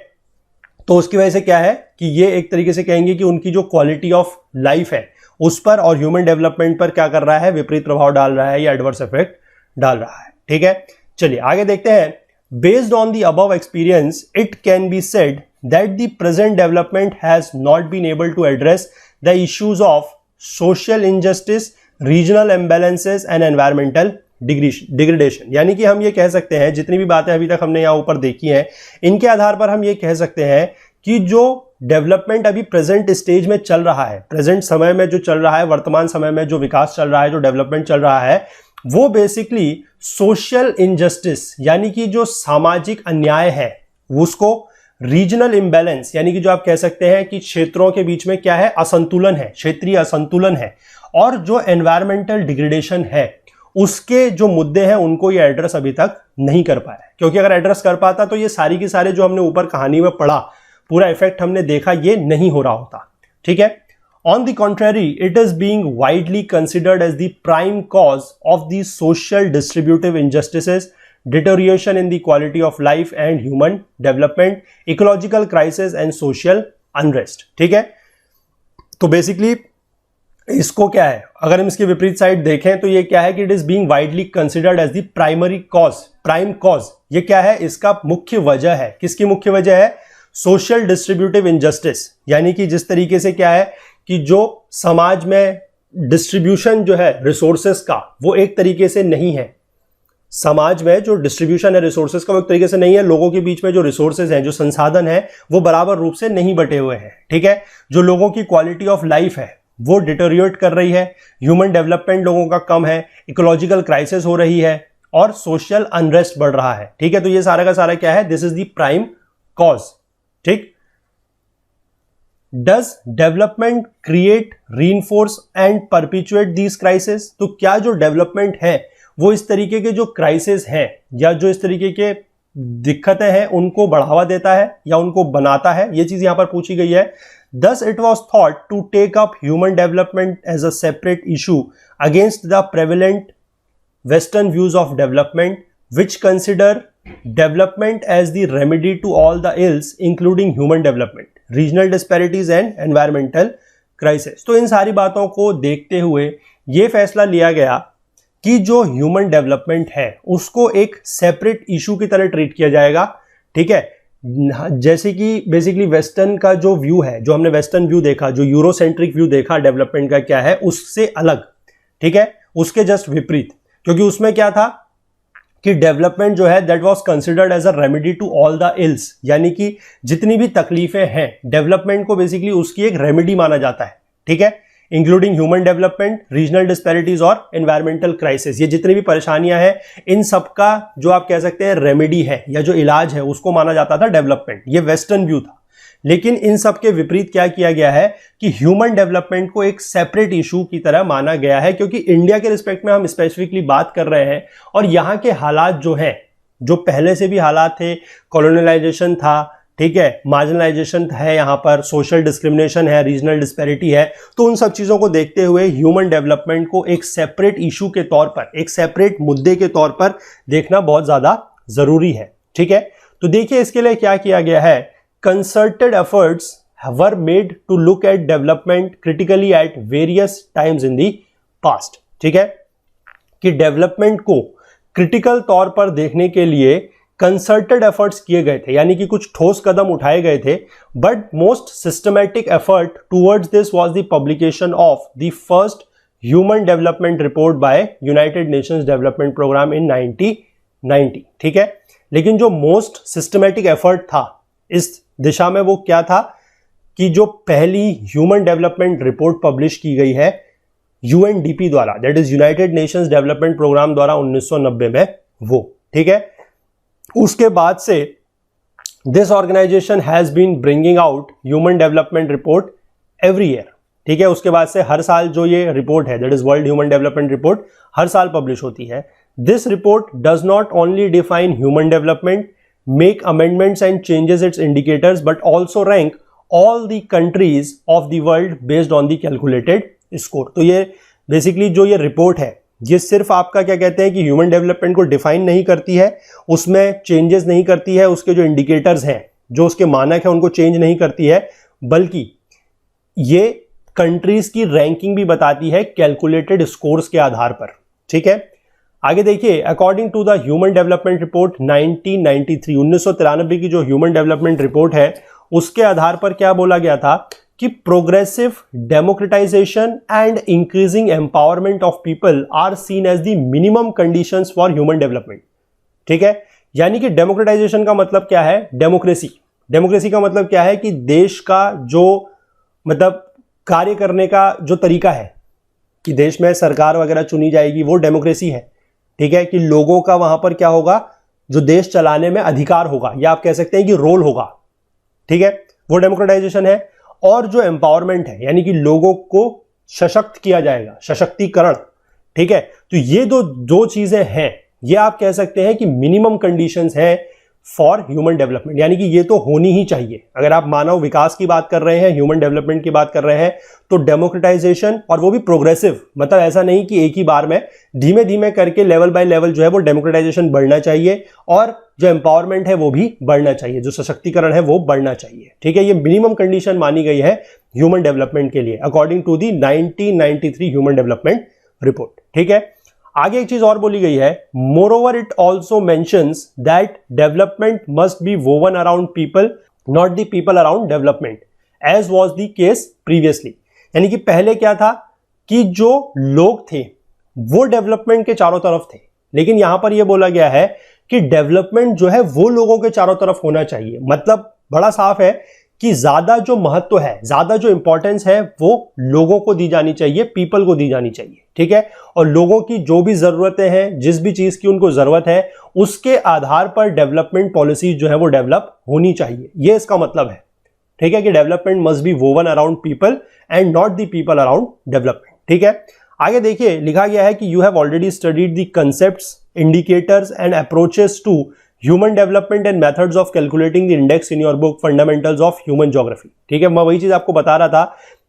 तो उसकी वजह से क्या है कि ये एक तरीके से कहेंगे कि उनकी जो क्वालिटी ऑफ लाइफ है उस पर और ह्यूमन डेवलपमेंट पर क्या कर रहा है, विपरीत प्रभाव डाल रहा है या एडवर्स इफेक्ट डाल रहा है, ठीक है। चलिए आगे देखते हैं। Based on the above experience it can be said that the present development has not been able to address the issues of social injustice, regional imbalances and environmental degradation. यानी कि हम ये कह सकते हैं, जितनी भी बातें अभी तक हमने यहां ऊपर देखी हैं इनके आधार पर हम ये कह सकते हैं कि जो डेवलपमेंट अभी प्रेजेंट स्टेज में चल रहा है, प्रेजेंट समय में जो चल रहा है, वर्तमान समय में जो विकास चल रहा है, जो डेवलपमेंट चल रहा है, वो बेसिकली सोशल इनजस्टिस यानी कि जो सामाजिक अन्याय है उसको, रीजनल इम्बैलेंस यानी कि जो आप कह सकते हैं कि क्षेत्रों के बीच में क्या है, असंतुलन है, क्षेत्रीय असंतुलन है, और जो एनवायरमेंटल डिग्रेडेशन है उसके जो मुद्दे हैं उनको ये एड्रेस अभी तक नहीं कर पाया। क्योंकि अगर एड्रेस कर पाता तो ये सारी की सारे जो हमने ऊपर कहानी में पढ़ा, पूरा इफेक्ट हमने देखा, ये नहीं हो रहा होता, ठीक है। On the contrary, it is being widely considered as the prime cause of the social distributive injustices, deterioration in the quality of life and human development, ecological crisis and social unrest, ठीक है। तो basically इसको क्या है, अगर हम इसके विपरीत साइड देखें तो ये क्या है कि it is being widely considered as the primary cause, prime cause. ये क्या है, इसका मुख्य वजह है। किसकी मुख्य वजह है? सोशल डिस्ट्रीब्यूटिव इनजस्टिस, यानी कि जिस तरीके से क्या है कि जो समाज में डिस्ट्रीब्यूशन जो है रिसोर्सेस का वो एक तरीके से नहीं है। समाज में जो डिस्ट्रीब्यूशन है रिसोर्सेस का वो एक तरीके से नहीं है। लोगों के बीच में जो रिसोर्सेस हैं, जो संसाधन है, वो बराबर रूप से नहीं बटे हुए हैं, ठीक है। जो लोगों की क्वालिटी ऑफ लाइफ है वो डिटोरिएट कर रही है, ह्यूमन डेवलपमेंट लोगों का कम है, इकोलॉजिकल क्राइसिस हो रही है और सोशल अनरेस्ट बढ़ रहा है, ठीक है। तो ये सारा का सारा क्या है, this is the prime cause, ठीक। Does development create, reinforce and perpetuate these crises? तो क्या जो डेवलपमेंट है वो इस तरीके के जो क्राइसिस हैं या जो इस तरीके के दिक्कतें हैं उनको बढ़ावा देता है या उनको बनाता है? ये चीज यहां पर पूछी गई है। Thus it was thought to take up human development as a separate issue against the prevalent Western views of development, which consider development as the remedy to all the ills, including human development, regional disparities and environmental crisis. तो इन सारी बातों को देखते हुए यह फैसला लिया गया कि जो ह्यूमन डेवलपमेंट है उसको एक सेपरेट इशू की तरह ट्रीट किया जाएगा, ठीक है। जैसे कि बेसिकली वेस्टर्न का जो व्यू है, जो हमने वेस्टर्न व्यू देखा, जो यूरोसेंट्रिक व्यू देखा डेवलपमेंट का क्या है, उससे अलग, ठीक है, उसके जस्ट विपरीत। क्योंकि उसमें क्या था कि डेवलपमेंट जो है that was considered as a remedy to all the ills, यानी कि जितनी भी तकलीफें हैं डेवलपमेंट को बेसिकली उसकी एक रेमेडी माना जाता है, ठीक है, including human development, regional disparities और एनवायरमेंटल क्राइसिस। ये जितनी भी परेशानियां हैं इन सबका जो आप कह सकते हैं रेमेडी है या जो इलाज है उसको माना जाता था डेवलपमेंट। ये वेस्टर्न व्यू था। लेकिन इन सब के विपरीत क्या किया गया है कि ह्यूमन डेवलपमेंट को एक सेपरेट इशू की तरह माना गया है। क्योंकि इंडिया के रिस्पेक्ट में हम स्पेसिफिकली बात कर रहे हैं और यहाँ के हालात जो हैं, जो पहले से भी हालात थे, कॉलोनियलाइजेशन था, ठीक है, मार्जिनलाइजेशन है, यहाँ पर सोशल डिस्क्रिमिनेशन है, रीजनल डिस्पैरिटी है, तो उन सब चीजों को देखते हुए ह्यूमन डेवलपमेंट को एक सेपरेट इशू के तौर पर, एक सेपरेट मुद्दे के तौर पर देखना बहुत ज्यादा जरूरी है, ठीक है। तो देखिए इसके लिए क्या किया गया है, concerted efforts were made to look at development critically at various times in the past, ठीक है, कि डेवलपमेंट को क्रिटिकल तौर पर देखने के लिए कंसर्टेड एफर्ट्स किए गए थे, यानी कि कुछ ठोस कदम उठाए गए थे। But most systematic effort towards this was the publication of the first human development report by United Nations Development Programme in 1990, ठीक है। लेकिन जो मोस्ट सिस्टमैटिक एफर्ट था इस दिशा में वो क्या था कि जो पहली ह्यूमन डेवलपमेंट रिपोर्ट पब्लिश की गई है यूएनडीपी द्वारा, that is United Nations Development Programme द्वारा 1990 में वो, ठीक है। उसके बाद से this organisation has been bringing out human development report every year, ठीक है। उसके बाद से हर साल जो ये रिपोर्ट है, that is world human development report, हर साल पब्लिश होती है। This report does not only define human development, make amendments and changes its indicators, but also rank all the countries of the world based on the calculated score. तो ये basically जो ये report है, ये सिर्फ आपका क्या कहते हैं कि ह्यूमन डेवलपमेंट को डिफाइन नहीं करती है, उसमें चेंजेस नहीं करती है, उसके जो इंडिकेटर्स हैं, जो उसके मानक है, उनको चेंज नहीं करती है, बल्कि ये कंट्रीज की रैंकिंग भी बताती है कैलकुलेटेड स्कोर्स के आधार पर, ठीक है। आगे देखिए, according to the human development report 1993, 1993 की जो ह्यूमन डेवलपमेंट रिपोर्ट है, उसके आधार पर क्या बोला गया था कि progressive democratisation and increasing empowerment of people are seen as the minimum conditions for human development, ठीक है। यानी कि डेमोक्रेटाइजेशन का मतलब क्या है, डेमोक्रेसी। डेमोक्रेसी का मतलब क्या है कि देश का जो मतलब कार्य करने का जो तरीका है, कि देश में सरकार वगैरह चुनी जाएगी, वो डेमोक्रेसी है, ठीक है। कि लोगों का वहां पर क्या होगा, जो देश चलाने में अधिकार होगा, या आप कह सकते हैं कि रोल होगा, ठीक है, वो डेमोक्रेटाइजेशन है। और जो एम्पावरमेंट है, यानी कि लोगों को सशक्त किया जाएगा, सशक्तिकरण, ठीक है। तो ये दो चीजें हैं, ये आप कह सकते हैं कि मिनिमम कंडीशंस है फॉर ह्यूमन डेवलपमेंट, यानी कि ये तो होनी ही चाहिए। अगर आप मानव विकास की बात कर रहे हैं, ह्यूमन डेवलपमेंट की बात कर रहे हैं, तो डेमोक्रेटाइजेशन, और वो भी प्रोग्रेसिव, मतलब ऐसा नहीं कि एक ही बार में, धीमे धीमे करके लेवल बाय लेवल जो है वो डेमोक्रेटाइजेशन बढ़ना चाहिए, और जो एम्पावरमेंट है वो भी बढ़ना चाहिए, जो सशक्तिकरण है वो बढ़ना चाहिए, ठीक है। ये मिनिमम कंडीशन मानी गई है ह्यूमन डेवलपमेंट के लिए, according to the 1993 human development report, ठीक है। आगे एक चीज और बोली गई है, moreover it also mentions that development must be woven around people, not the people around development, as was the case previously. यानी कि पहले क्या था कि जो लोग थे वो डेवलपमेंट के चारों तरफ थे, लेकिन यहां पर यह बोला गया है कि डेवलपमेंट जो है वो लोगों के चारों तरफ होना चाहिए। मतलब बड़ा साफ है कि ज्यादा जो महत्व है, ज्यादा जो इंपॉर्टेंस है, वो लोगों को दी जानी चाहिए, पीपल को दी जानी चाहिए, ठीक है। और लोगों की जो भी जरूरतें हैं, जिस भी चीज की उनको जरूरत है, उसके आधार पर डेवलपमेंट पॉलिसी जो है वो डेवलप होनी चाहिए, ये इसका मतलब है, ठीक है। कि development must be woven around people and not the people around development, ठीक है। आगे देखिए, लिखा गया है कि you have already studied the concepts, indicators and approaches to human development and methods of calculating the index in your book fundamentals of human geography, ठीक है। मैं वही चीज आपको बता रहा था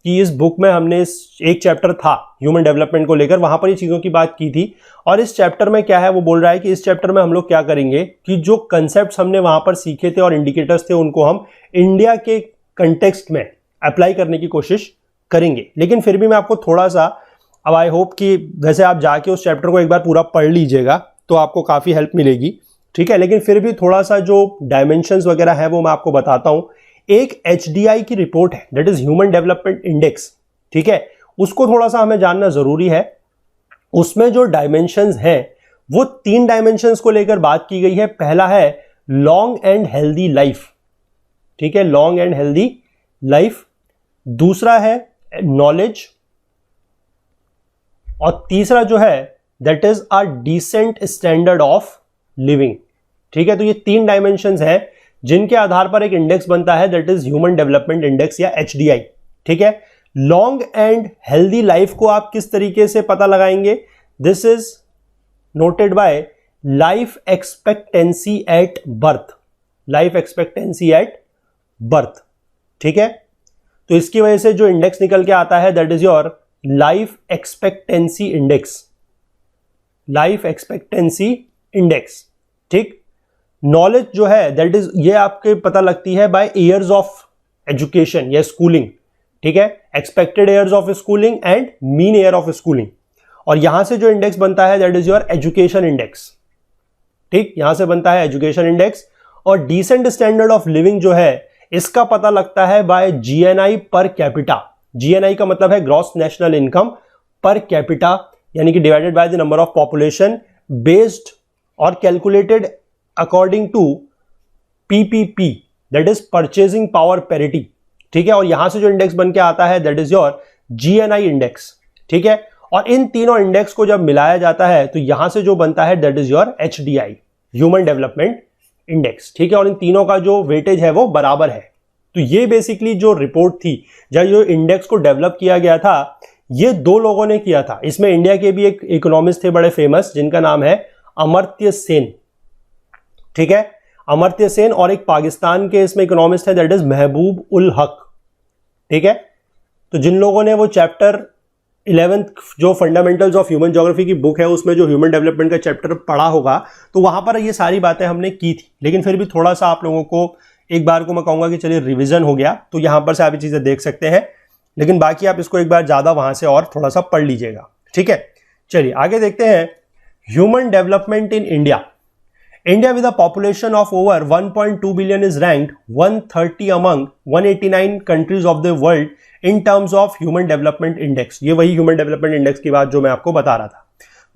कि इस बुक में हमने एक चैप्टर था ह्यूमन डेवलपमेंट को लेकर, वहां पर ये चीजों की बात की थी। और इस चैप्टर में क्या है, वो बोल रहा है कि इस चैप्टर में हम लोग क्या करेंगे कि जो कंसेप्ट हमने वहां पर सीखे थे और इंडिकेटर्स थे, उनको हम इंडिया के कंटेक्स्ट में अप्लाई करने की कोशिश करेंगे। लेकिन फिर भी मैं आपको थोड़ा सा, अब आई होप कि वैसे आप जाके उस चैप्टर को एक बार पूरा पढ़ लीजिएगा तो आपको काफी हेल्प मिलेगी, ठीक है। लेकिन फिर भी थोड़ा सा जो डायमेंशंस वगैरह है वो मैं आपको बताता हूं। एक HDI की रिपोर्ट है, that is human development index, ठीक है, उसको थोड़ा सा हमें जानना जरूरी है। उसमें जो डायमेंशंस हैं वो 3 डायमेंशंस को लेकर बात की गई है। पहला है लॉन्ग एंड हेल्दी लाइफ, ठीक है, लॉन्ग एंड हेल्दी लाइफ। दूसरा है नॉलेज, और तीसरा जो है that is a decent standard of living, ठीक है। तो ये 3 डायमेंशंस हैं जिनके आधार पर एक इंडेक्स बनता है, that is human development index या HDI, ठीक है। लॉन्ग एंड हेल्दी लाइफ को आप किस तरीके से पता लगाएंगे, this is noted bye life expectancy at birth, life expectancy at birth, ठीक है। तो इसकी वजह से जो इंडेक्स निकल के आता है that is your life expectancy index, life expectancy index, ठीक। नॉलेज जो है दैट इज, ये आपके पता लगती है बाय ईयर्स ऑफ एजुकेशन या स्कूलिंग, ठीक है, expected years of schooling and mean year of schooling. और यहां से जो इंडेक्स बनता है that is your education index, ठीक, यहां से बनता है एजुकेशन इंडेक्स। और डिसेंट स्टैंडर्ड ऑफ लिविंग जो है इसका पता लगता है by GNI per capita. GNI का मतलब है gross national income per capita, यानी कि divided by the number of population, based और calculated according to PPP, that is purchasing power parity, ठीक है। और यहां से जो इंडेक्स बन के आता है that is your GNI index, ठीक है। और इन तीनों इंडेक्स को जब मिलाया जाता है तो यहां से जो बनता है that is your HDI, human development index, ठीक है। और इन तीनों का जो वेटेज है वो बराबर है। तो ये बेसिकली जो रिपोर्ट थी, जब जो इंडेक्स को डेवलप किया गया था, ये दो लोगों ने किया था। इसमें इंडिया के भी एक इकोनॉमिस्ट थे बड़े फेमस, जिनका नाम है अमर्त्य सेन, ठीक है, अमर्त्य सेन। और एक पाकिस्तान के इसमें इकोनॉमिस्ट है दैट इज महबूब उल हक, ठीक है। तो जिन लोगों ने वो चैप्टर 11th जो फंडामेंटल्स ऑफ ह्यूमन ज्योग्राफी की बुक है उसमें जो ह्यूमन डेवलपमेंट का चैप्टर पढ़ा होगा, तो वहां पर ये सारी बातें हमने की थी। लेकिन फिर भी थोड़ा सा आप लोगों को एक बार को मैं कहूंगा कि चलिए रिवीजन हो गया, तो यहां पर से आप ये चीजें देख सकते हैं। लेकिन बाकी आप इसको एक बार ज्यादा वहां से और थोड़ा सा पढ़ लीजिएगा, ठीक है। चलिए आगे देखते हैं। Human development in India. India with a population of over 1.2 billion is ranked 130 among 189 countries of the world in terms of Human Development Index. ये वही Human Development Index की बात जो मैं आपको बता रहा था।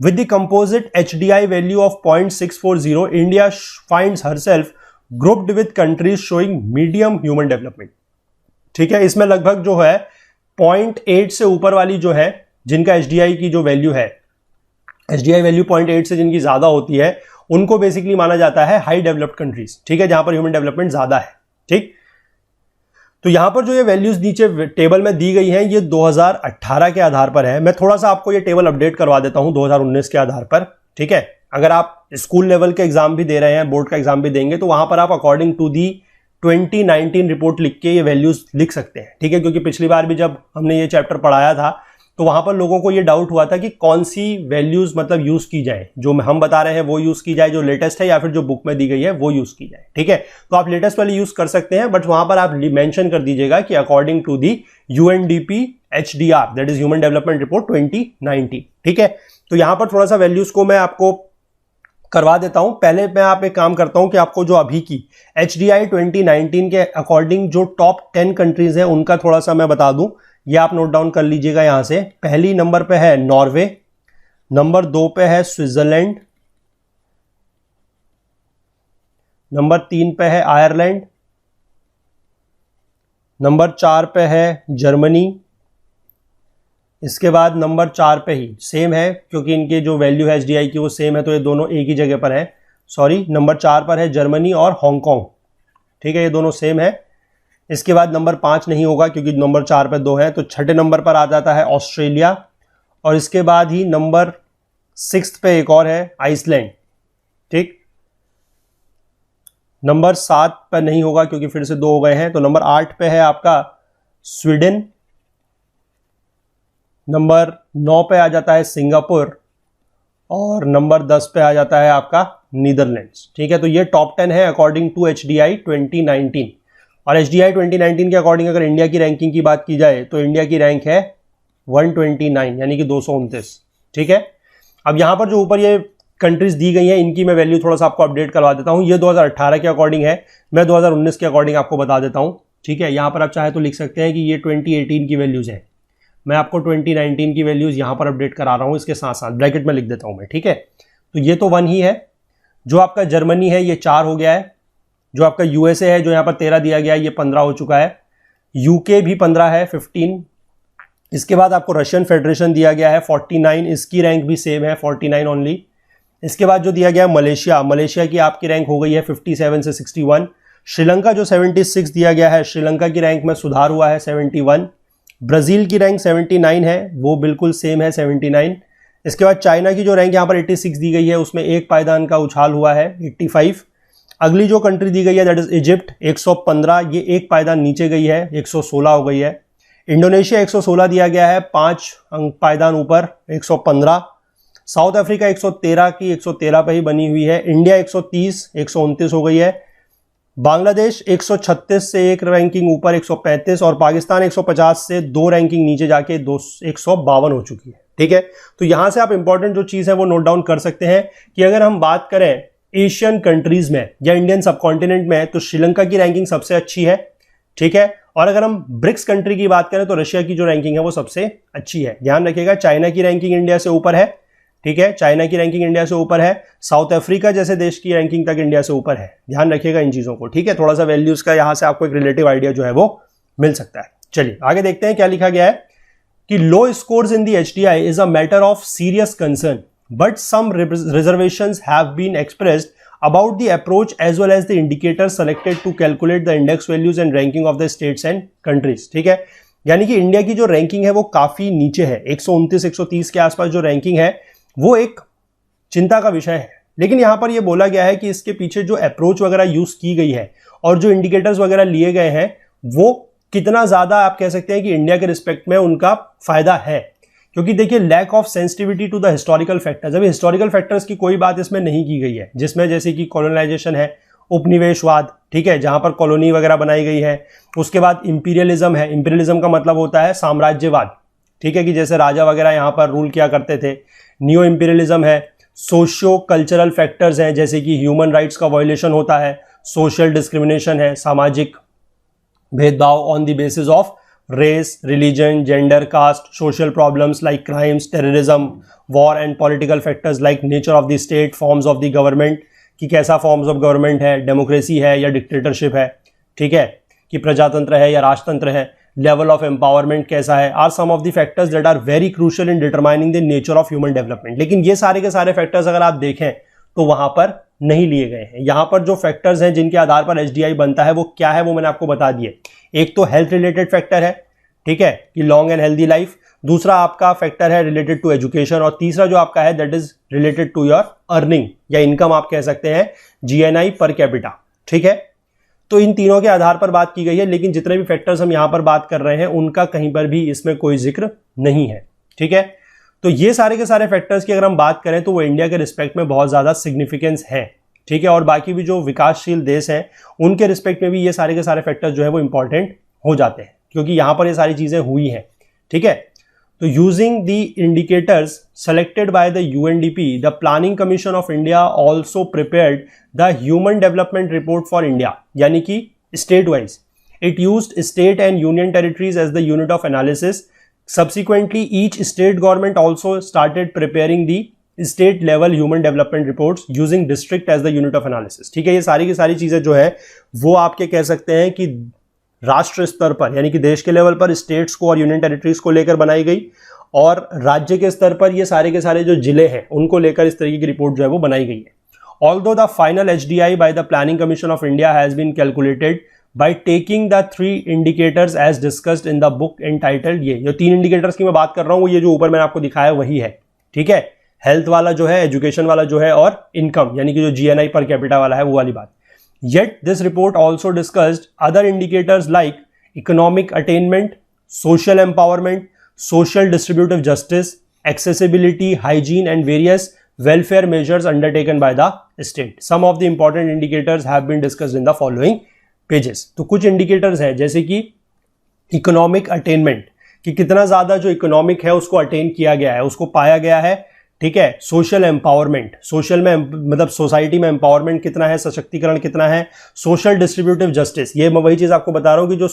With the composite HDI value of 0.640, India finds herself grouped with countries showing medium human development. ठीक है, इसमें लगभग जो है 0.8 से ऊपर वाली जो है, जिनका HDI की जो वैल्यू है, HDI वैल्यू 0.8 से जिनकी ज्यादा होती है, उनको बेसिकली माना जाता है हाई डेवलप्ड कंट्रीज, ठीक है, जहां पर ह्यूमन डेवलपमेंट ज्यादा है, ठीक। तो यहां पर जो ये वैल्यूज नीचे टेबल में दी गई हैं, ये 2018 के आधार पर है। मैं थोड़ा सा आपको ये टेबल अपडेट करवा देता हूं 2019 के आधार पर, ठीक है। अगर आप स्कूल लेवल के एग्जाम भी दे रहे हैं, बोर्ड का एग्जाम भी देंगे, तो वहां पर आप अकॉर्डिंग टू दी 2019 रिपोर्ट लिख के ये वैल्यूज लिख सकते हैं, ठीक है। क्योंकि पिछली बार भी जब हमने ये चैप्टर पढ़ाया था तो वहां पर लोगों को ये डाउट हुआ था कि कौन सी वैल्यूज मतलब यूज की जाए, जो हम बता रहे हैं वो यूज की जाए, जो लेटेस्ट है, या फिर जो बुक में दी गई है वो यूज की जाए, ठीक है। तो आप लेटेस्ट वाली यूज कर सकते हैं, बट वहां पर आप मेंशन कर दीजिएगा कि according to the UNDP HDR, that is human development report 2019, ठीक है। तो यहां पर थोड़ा सा वैल्यूज को मैं आपको करवा देता हूं। पहले मैं आप एक काम करता हूं कि आपको जो अभी की HDI 2019 के अकॉर्डिंग जो टॉप 10 कंट्रीज हैं उनका थोड़ा सा मैं बता दूं। ये आप नोट डाउन कर लीजिएगा। यहां से पहली नंबर पे है नॉर्वे, नंबर 2 पे है स्विट्जरलैंड, नंबर 3 पे है आयरलैंड, नंबर 4 पे है जर्मनी। इसके बाद नंबर 4 पे ही सेम है, क्योंकि इनके जो वैल्यू है HDI की वो सेम है, तो ये दोनों एक ही जगह पर है। सॉरी, नंबर 4 पर है जर्मनी और हांगकांग, ठीक है, ये दोनों सेम है। इसके बाद नंबर 5 नहीं होगा क्योंकि नंबर 4 पे 2 है, तो छठे नंबर पर आ जाता है ऑस्ट्रेलिया। और इसके बाद ही नंबर 6 पे एक और है आइसलैंड, ठीक। नंबर 7 पे नहीं होगा क्योंकि फिर से 2 हो गए हैं, तो नंबर 8 पे है आपका स्वीडन। नंबर 9 पे आ जाता है सिंगापुर और नंबर 10 पे आ जाता है आपका नीदरलैंड्स, ठीक है। तो ये टॉप 10 है अकॉर्डिंग टू HDI 2019। और HDI 2019 के अकॉर्डिंग अगर इंडिया की रैंकिंग की बात की जाए तो इंडिया की रैंक है 129, यानी कि 229, ठीक है। अब यहां पर जो ऊपर ये कंट्रीज दी गई हैं, इनकी मैं वैल्यू थोड़ा सा आपको अपडेट करवा देता हूं। ये 2018 के अकॉर्डिंग है, मैं 2019 के अकॉर्डिंग आपको बता देता हूं, ठीक है। यहां पर आप चाहे तो लिख सकते हैं कि ये 2018 की वैल्यूज है। मैं आपको 2019 की वैल्यूज यहां पर अपडेट करा रहा हूं, इसके साथ साथ ब्रैकेट में लिख देता हूं मैं, ठीक है। तो ये तो 1 ही है। जो आपका जर्मनी है ये 4 हो गया है। जो आपका USA है जो यहाँ पर 13 दिया गया है, ये 15 हो चुका है। UK भी 15 है, 15। इसके बाद आपको रशियन फेडरेशन दिया गया है 49, इसकी रैंक भी सेम है 49 ओनली। इसके बाद जो दिया गया है मलेशिया, मलेशिया की आपकी रैंक हो गई है 57 से 61। श्रीलंका जो 76 दिया गया है, श्रीलंका की रैंक में सुधार हुआ है 71। ब्राजील की रैंक 79 है, वो बिल्कुल सेम है 79। इसके बाद चाइना की जो रैंक यहाँ पर 86 दी गई है, उसमें एक पायदान का उछाल हुआ है 85। अगली जो कंट्री दी गई है दैट इज इजिप्ट 115, ये एक पायदान नीचे गई है, 116 हो गई है। इंडोनेशिया 116 दिया गया है, 5 अंक पायदान ऊपर 115। साउथ अफ्रीका 113 की 113 पे ही बनी हुई है। इंडिया 130, 129 हो गई है। बांग्लादेश 136 से एक रैंकिंग ऊपर 135, और पाकिस्तान 150 से 2 रैंकिंग नीचे जाके 152 हो चुकी है, ठीक है। तो यहां से आप इंपॉर्टेंट जो चीज है वो नोट डाउन कर सकते हैं कि अगर हम बात करें एशियन कंट्रीज में या इंडियन सबकॉन्टिनेंट में, तो श्रीलंका की रैंकिंग सबसे अच्छी है, ठीक है। और अगर हम ब्रिक्स कंट्री की बात करें तो रशिया की जो रैंकिंग है वो सबसे अच्छी है। ध्यान रखिएगा, चाइना की रैंकिंग इंडिया से ऊपर है, ठीक है, चाइना की रैंकिंग इंडिया से ऊपर है। साउथ अफ्रीका जैसे देश की रैंकिंग तक इंडिया से ऊपर है। ध्यान रखिएगा इन चीजों को, ठीक है। थोड़ा सा वैल्यूज का यहां से आपको एक रिलेटिव आइडिया जो है वो मिल सकता है। चलिए आगे देखते हैं क्या लिखा गया है। कि low scores in the HDI is a matter of serious concern, but some reservations have been expressed about the approach as well as the indicators selected to calculate the index values and ranking of the states and countries। ठीक है, यानी कि India की जो ranking है वो काफी नीचे है, 129 130 के आसपास जो रैंकिंग है वो एक चिंता का विषय है। लेकिन यहां पर ये बोला गया है कि इसके पीछे जो अप्रोच वगैरह यूज की गई है और जो इंडिकेटर्स वगैरह लिए गए हैं वो कितना ज्यादा आप कह सकते हैं कि इंडिया के रिस्पेक्ट में उनका फायदा है। क्योंकि देखिए lack of sensitivity to the historical factors, अभी हिस्टोरिकल फैक्टर्स की कोई बात इसमें नहीं की गई है, जिसमें जैसे कि कॉलोनाइजेशन है, उपनिवेशवाद, ठीक है, जहां पर कॉलोनी वगैरह बनाई गई है। उसके बाद इंपीरियलिज्म है, इंपीरियलिज्म का मतलब होता है साम्राज्यवाद, ठीक है, कि जैसे राजा वगैरह यहां पर रूल किया करते थे। न्यू इंपीरियलिज्म है, सोशियो कल्चरल फैक्टर्स हैं जैसे कि ह्यूमन राइट्स का वायोलेशन होता है, सोशल डिस्क्रिमिनेशन है, सामाजिक भेदभाव on the basis of race, religion, gender, caste, social problems like crimes, terrorism, war and political factors like nature of the state, forms of the government, कि कैसा forms of government है, democracy है या dictatorship है, ठीक है, कि प्रजातंत्र है या राजतंत्र है, level of empowerment कैसा है, are some of the factors that are very crucial in determining the nature of human development। लेकिन ये सारे के सारे factors अगर आप देखें तो वहां पर नहीं लिए गए हैं। यहां पर जो फैक्टर्स हैं जिनके आधार पर HDI बनता है वो क्या है वो मैंने आपको बता दिए। एक तो हेल्थ रिलेटेड फैक्टर है, ठीक है, कि लॉन्ग एंड हेल्दी लाइफ, दूसरा आपका फैक्टर है रिलेटेड टू एजुकेशन, और तीसरा जो आपका है that is related to your earning या इनकम आप कह सकते हैं, GNI पर कैपिटा। ठीक है, तो इन तीनों के आधार पर बात की गई है, लेकिन जितने भी फैक्टर्स हम यहां पर बात कर रहे हैं उनका कहीं पर भी इसमें कोई जिक्र नहीं है। ठीक है, तो ये सारे के सारे फैक्टर्स की अगर हम बात करें तो वो इंडिया के रिस्पेक्ट में बहुत ज्यादा सिग्निफिकेंस है। ठीक है, और बाकी भी जो विकासशील देश हैं उनके रिस्पेक्ट में भी ये सारे के सारे फैक्टर्स जो है वो इंपॉर्टेंट हो जाते हैं, क्योंकि यहां पर ये सारी चीजें हुई हैं। ठीक है, तो using the indicators selected by the UNDP, the planning commission of India also prepared the human development report for India, यानी कि state wise it used state and union territories as the unit of analysis. Subsequently, each state government also started preparing the state level human development reports using district as the unit of analysis। ठीक है, ये सारी की सारी चीजें जो है वो आपके कह सकते हैं कि राष्ट्र स्तर पर यानी कि देश के लेवल पर स्टेट्स को और यूनियन टेरिटरीज को लेकर बनाई गई, और राज्य के स्तर पर ये सारे के सारे जो जिले हैं उनको लेकर इस तरीके की रिपोर्ट जो है वो बनाई गई है। Although the final HDI by the Planning Commission of India has been calculated by taking the 3 indicators as discussed in the book entitled, ये जो 3 इंडिकेटर्स की मैं बात कर रहा हूं ये जो ऊपर मैंने आपको दिखाया वही है। ठीक है, हेल्थ वाला जो है, एजुकेशन वाला जो है, और इनकम यानी कि जो GNI पर कैपिटा वाला है वो वाली बात। Yet this report also discussed other indicators like economic attainment, social empowerment, social distributive justice, accessibility, hygiene and various welfare measures undertaken by the state. Some of the important indicators have been discussed in the following pages. तो कुछ indicators हैं जैसे कि economic attainment, कि कितना ज्यादा जो economic है उसको अटेन किया गया है, उसको पाया गया है। ठीक है, सोशल एम्पावरमेंट, सोशल में मतलब सोसाइटी में एम्पावरमेंट कितना है, सशक्तिकरण कितना है। सोशल डिस्ट्रीब्यूटिव जस्टिस, ये मैं वही चीज आपको बता रहा हूं कि जो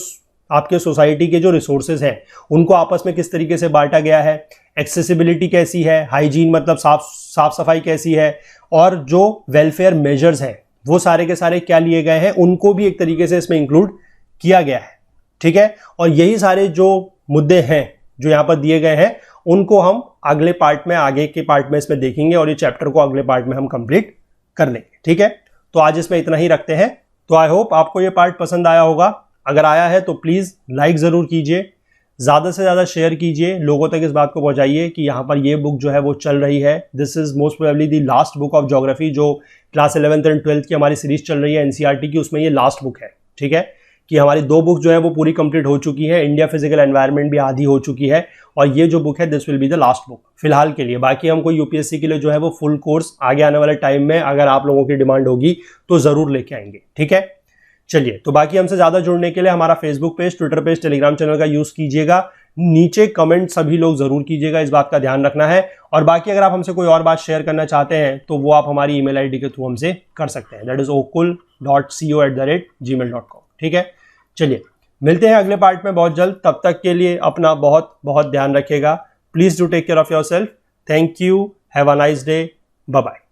आपके सोसाइटी के जो रिसोर्सेज हैं उनको आपस में किस तरीके से बांटा गया है। एक्सेसिबिलिटी कैसी है, हाइजीन मतलब साफ सफाई कैसी है, और जो वेलफेयर मेजर्स हैं वो सारे के सारे क्या लिए गए हैं उनको भी एक तरीके से इसमें इंक्लूड किया गया है। ठीक है, और यही सारे जो मुद्दे हैं जो यहाँ पर दिए गए हैं उनको हम अगले पार्ट में, आगे के पार्ट में इसमें देखेंगे, और ये चैप्टर को अगले पार्ट में हम कंप्लीट कर लेंगे। ठीक है, तो आज इसमें इतना ही रखते हैं। तो आई होप आपको ये पार्ट पसंद आया होगा। अगर आया है तो प्लीज लाइक जरूर कीजिए, ज्यादा से ज्यादा शेयर कीजिए, लोगों तक इस बात को पहुंचाइए कि यहाँ पर ये बुक जो है वो चल रही है। This is most probably the last book of geography, जो क्लास 11th एंड 12th की हमारी सीरीज चल रही है NCERT की, उसमें ये लास्ट बुक है। ठीक है, कि हमारी 2 बुक जो है वो पूरी कंप्लीट हो चुकी है, इंडिया फिजिकल एनवायरनमेंट भी आधी हो चुकी है, और ये जो बुक है this will be the last book फिलहाल के लिए। बाकी हमको UPSC के लिए जो है वो फुल कोर्स आगे आने वाले टाइम में अगर आप लोगों की डिमांड होगी तो जरूर लेके आएंगे। ठीक है, चलिए, तो बाकी हमसे ज्यादा जुड़ने के लिए हमारा Facebook page, Twitter page, Telegram channel का यूज कीजिएगा। नीचे कमेंट सभी लोग जरूर कीजिएगा, इस बात का ध्यान रखना है। और बाकी अगर आप हमसे कोई और बात शेयर करना चाहते हैं तो वो आप हमारी email ID के थ्रू हमसे कर सकते हैं, दैट इज okul.co@gmail.com। ठीक है, चलिए मिलते हैं अगले पार्ट में बहुत जल्द। तब तक के लिए अपना बहुत बहुत ध्यान रखिएगा। Please do take care of yourself. Thank you, have a nice day, bye bye.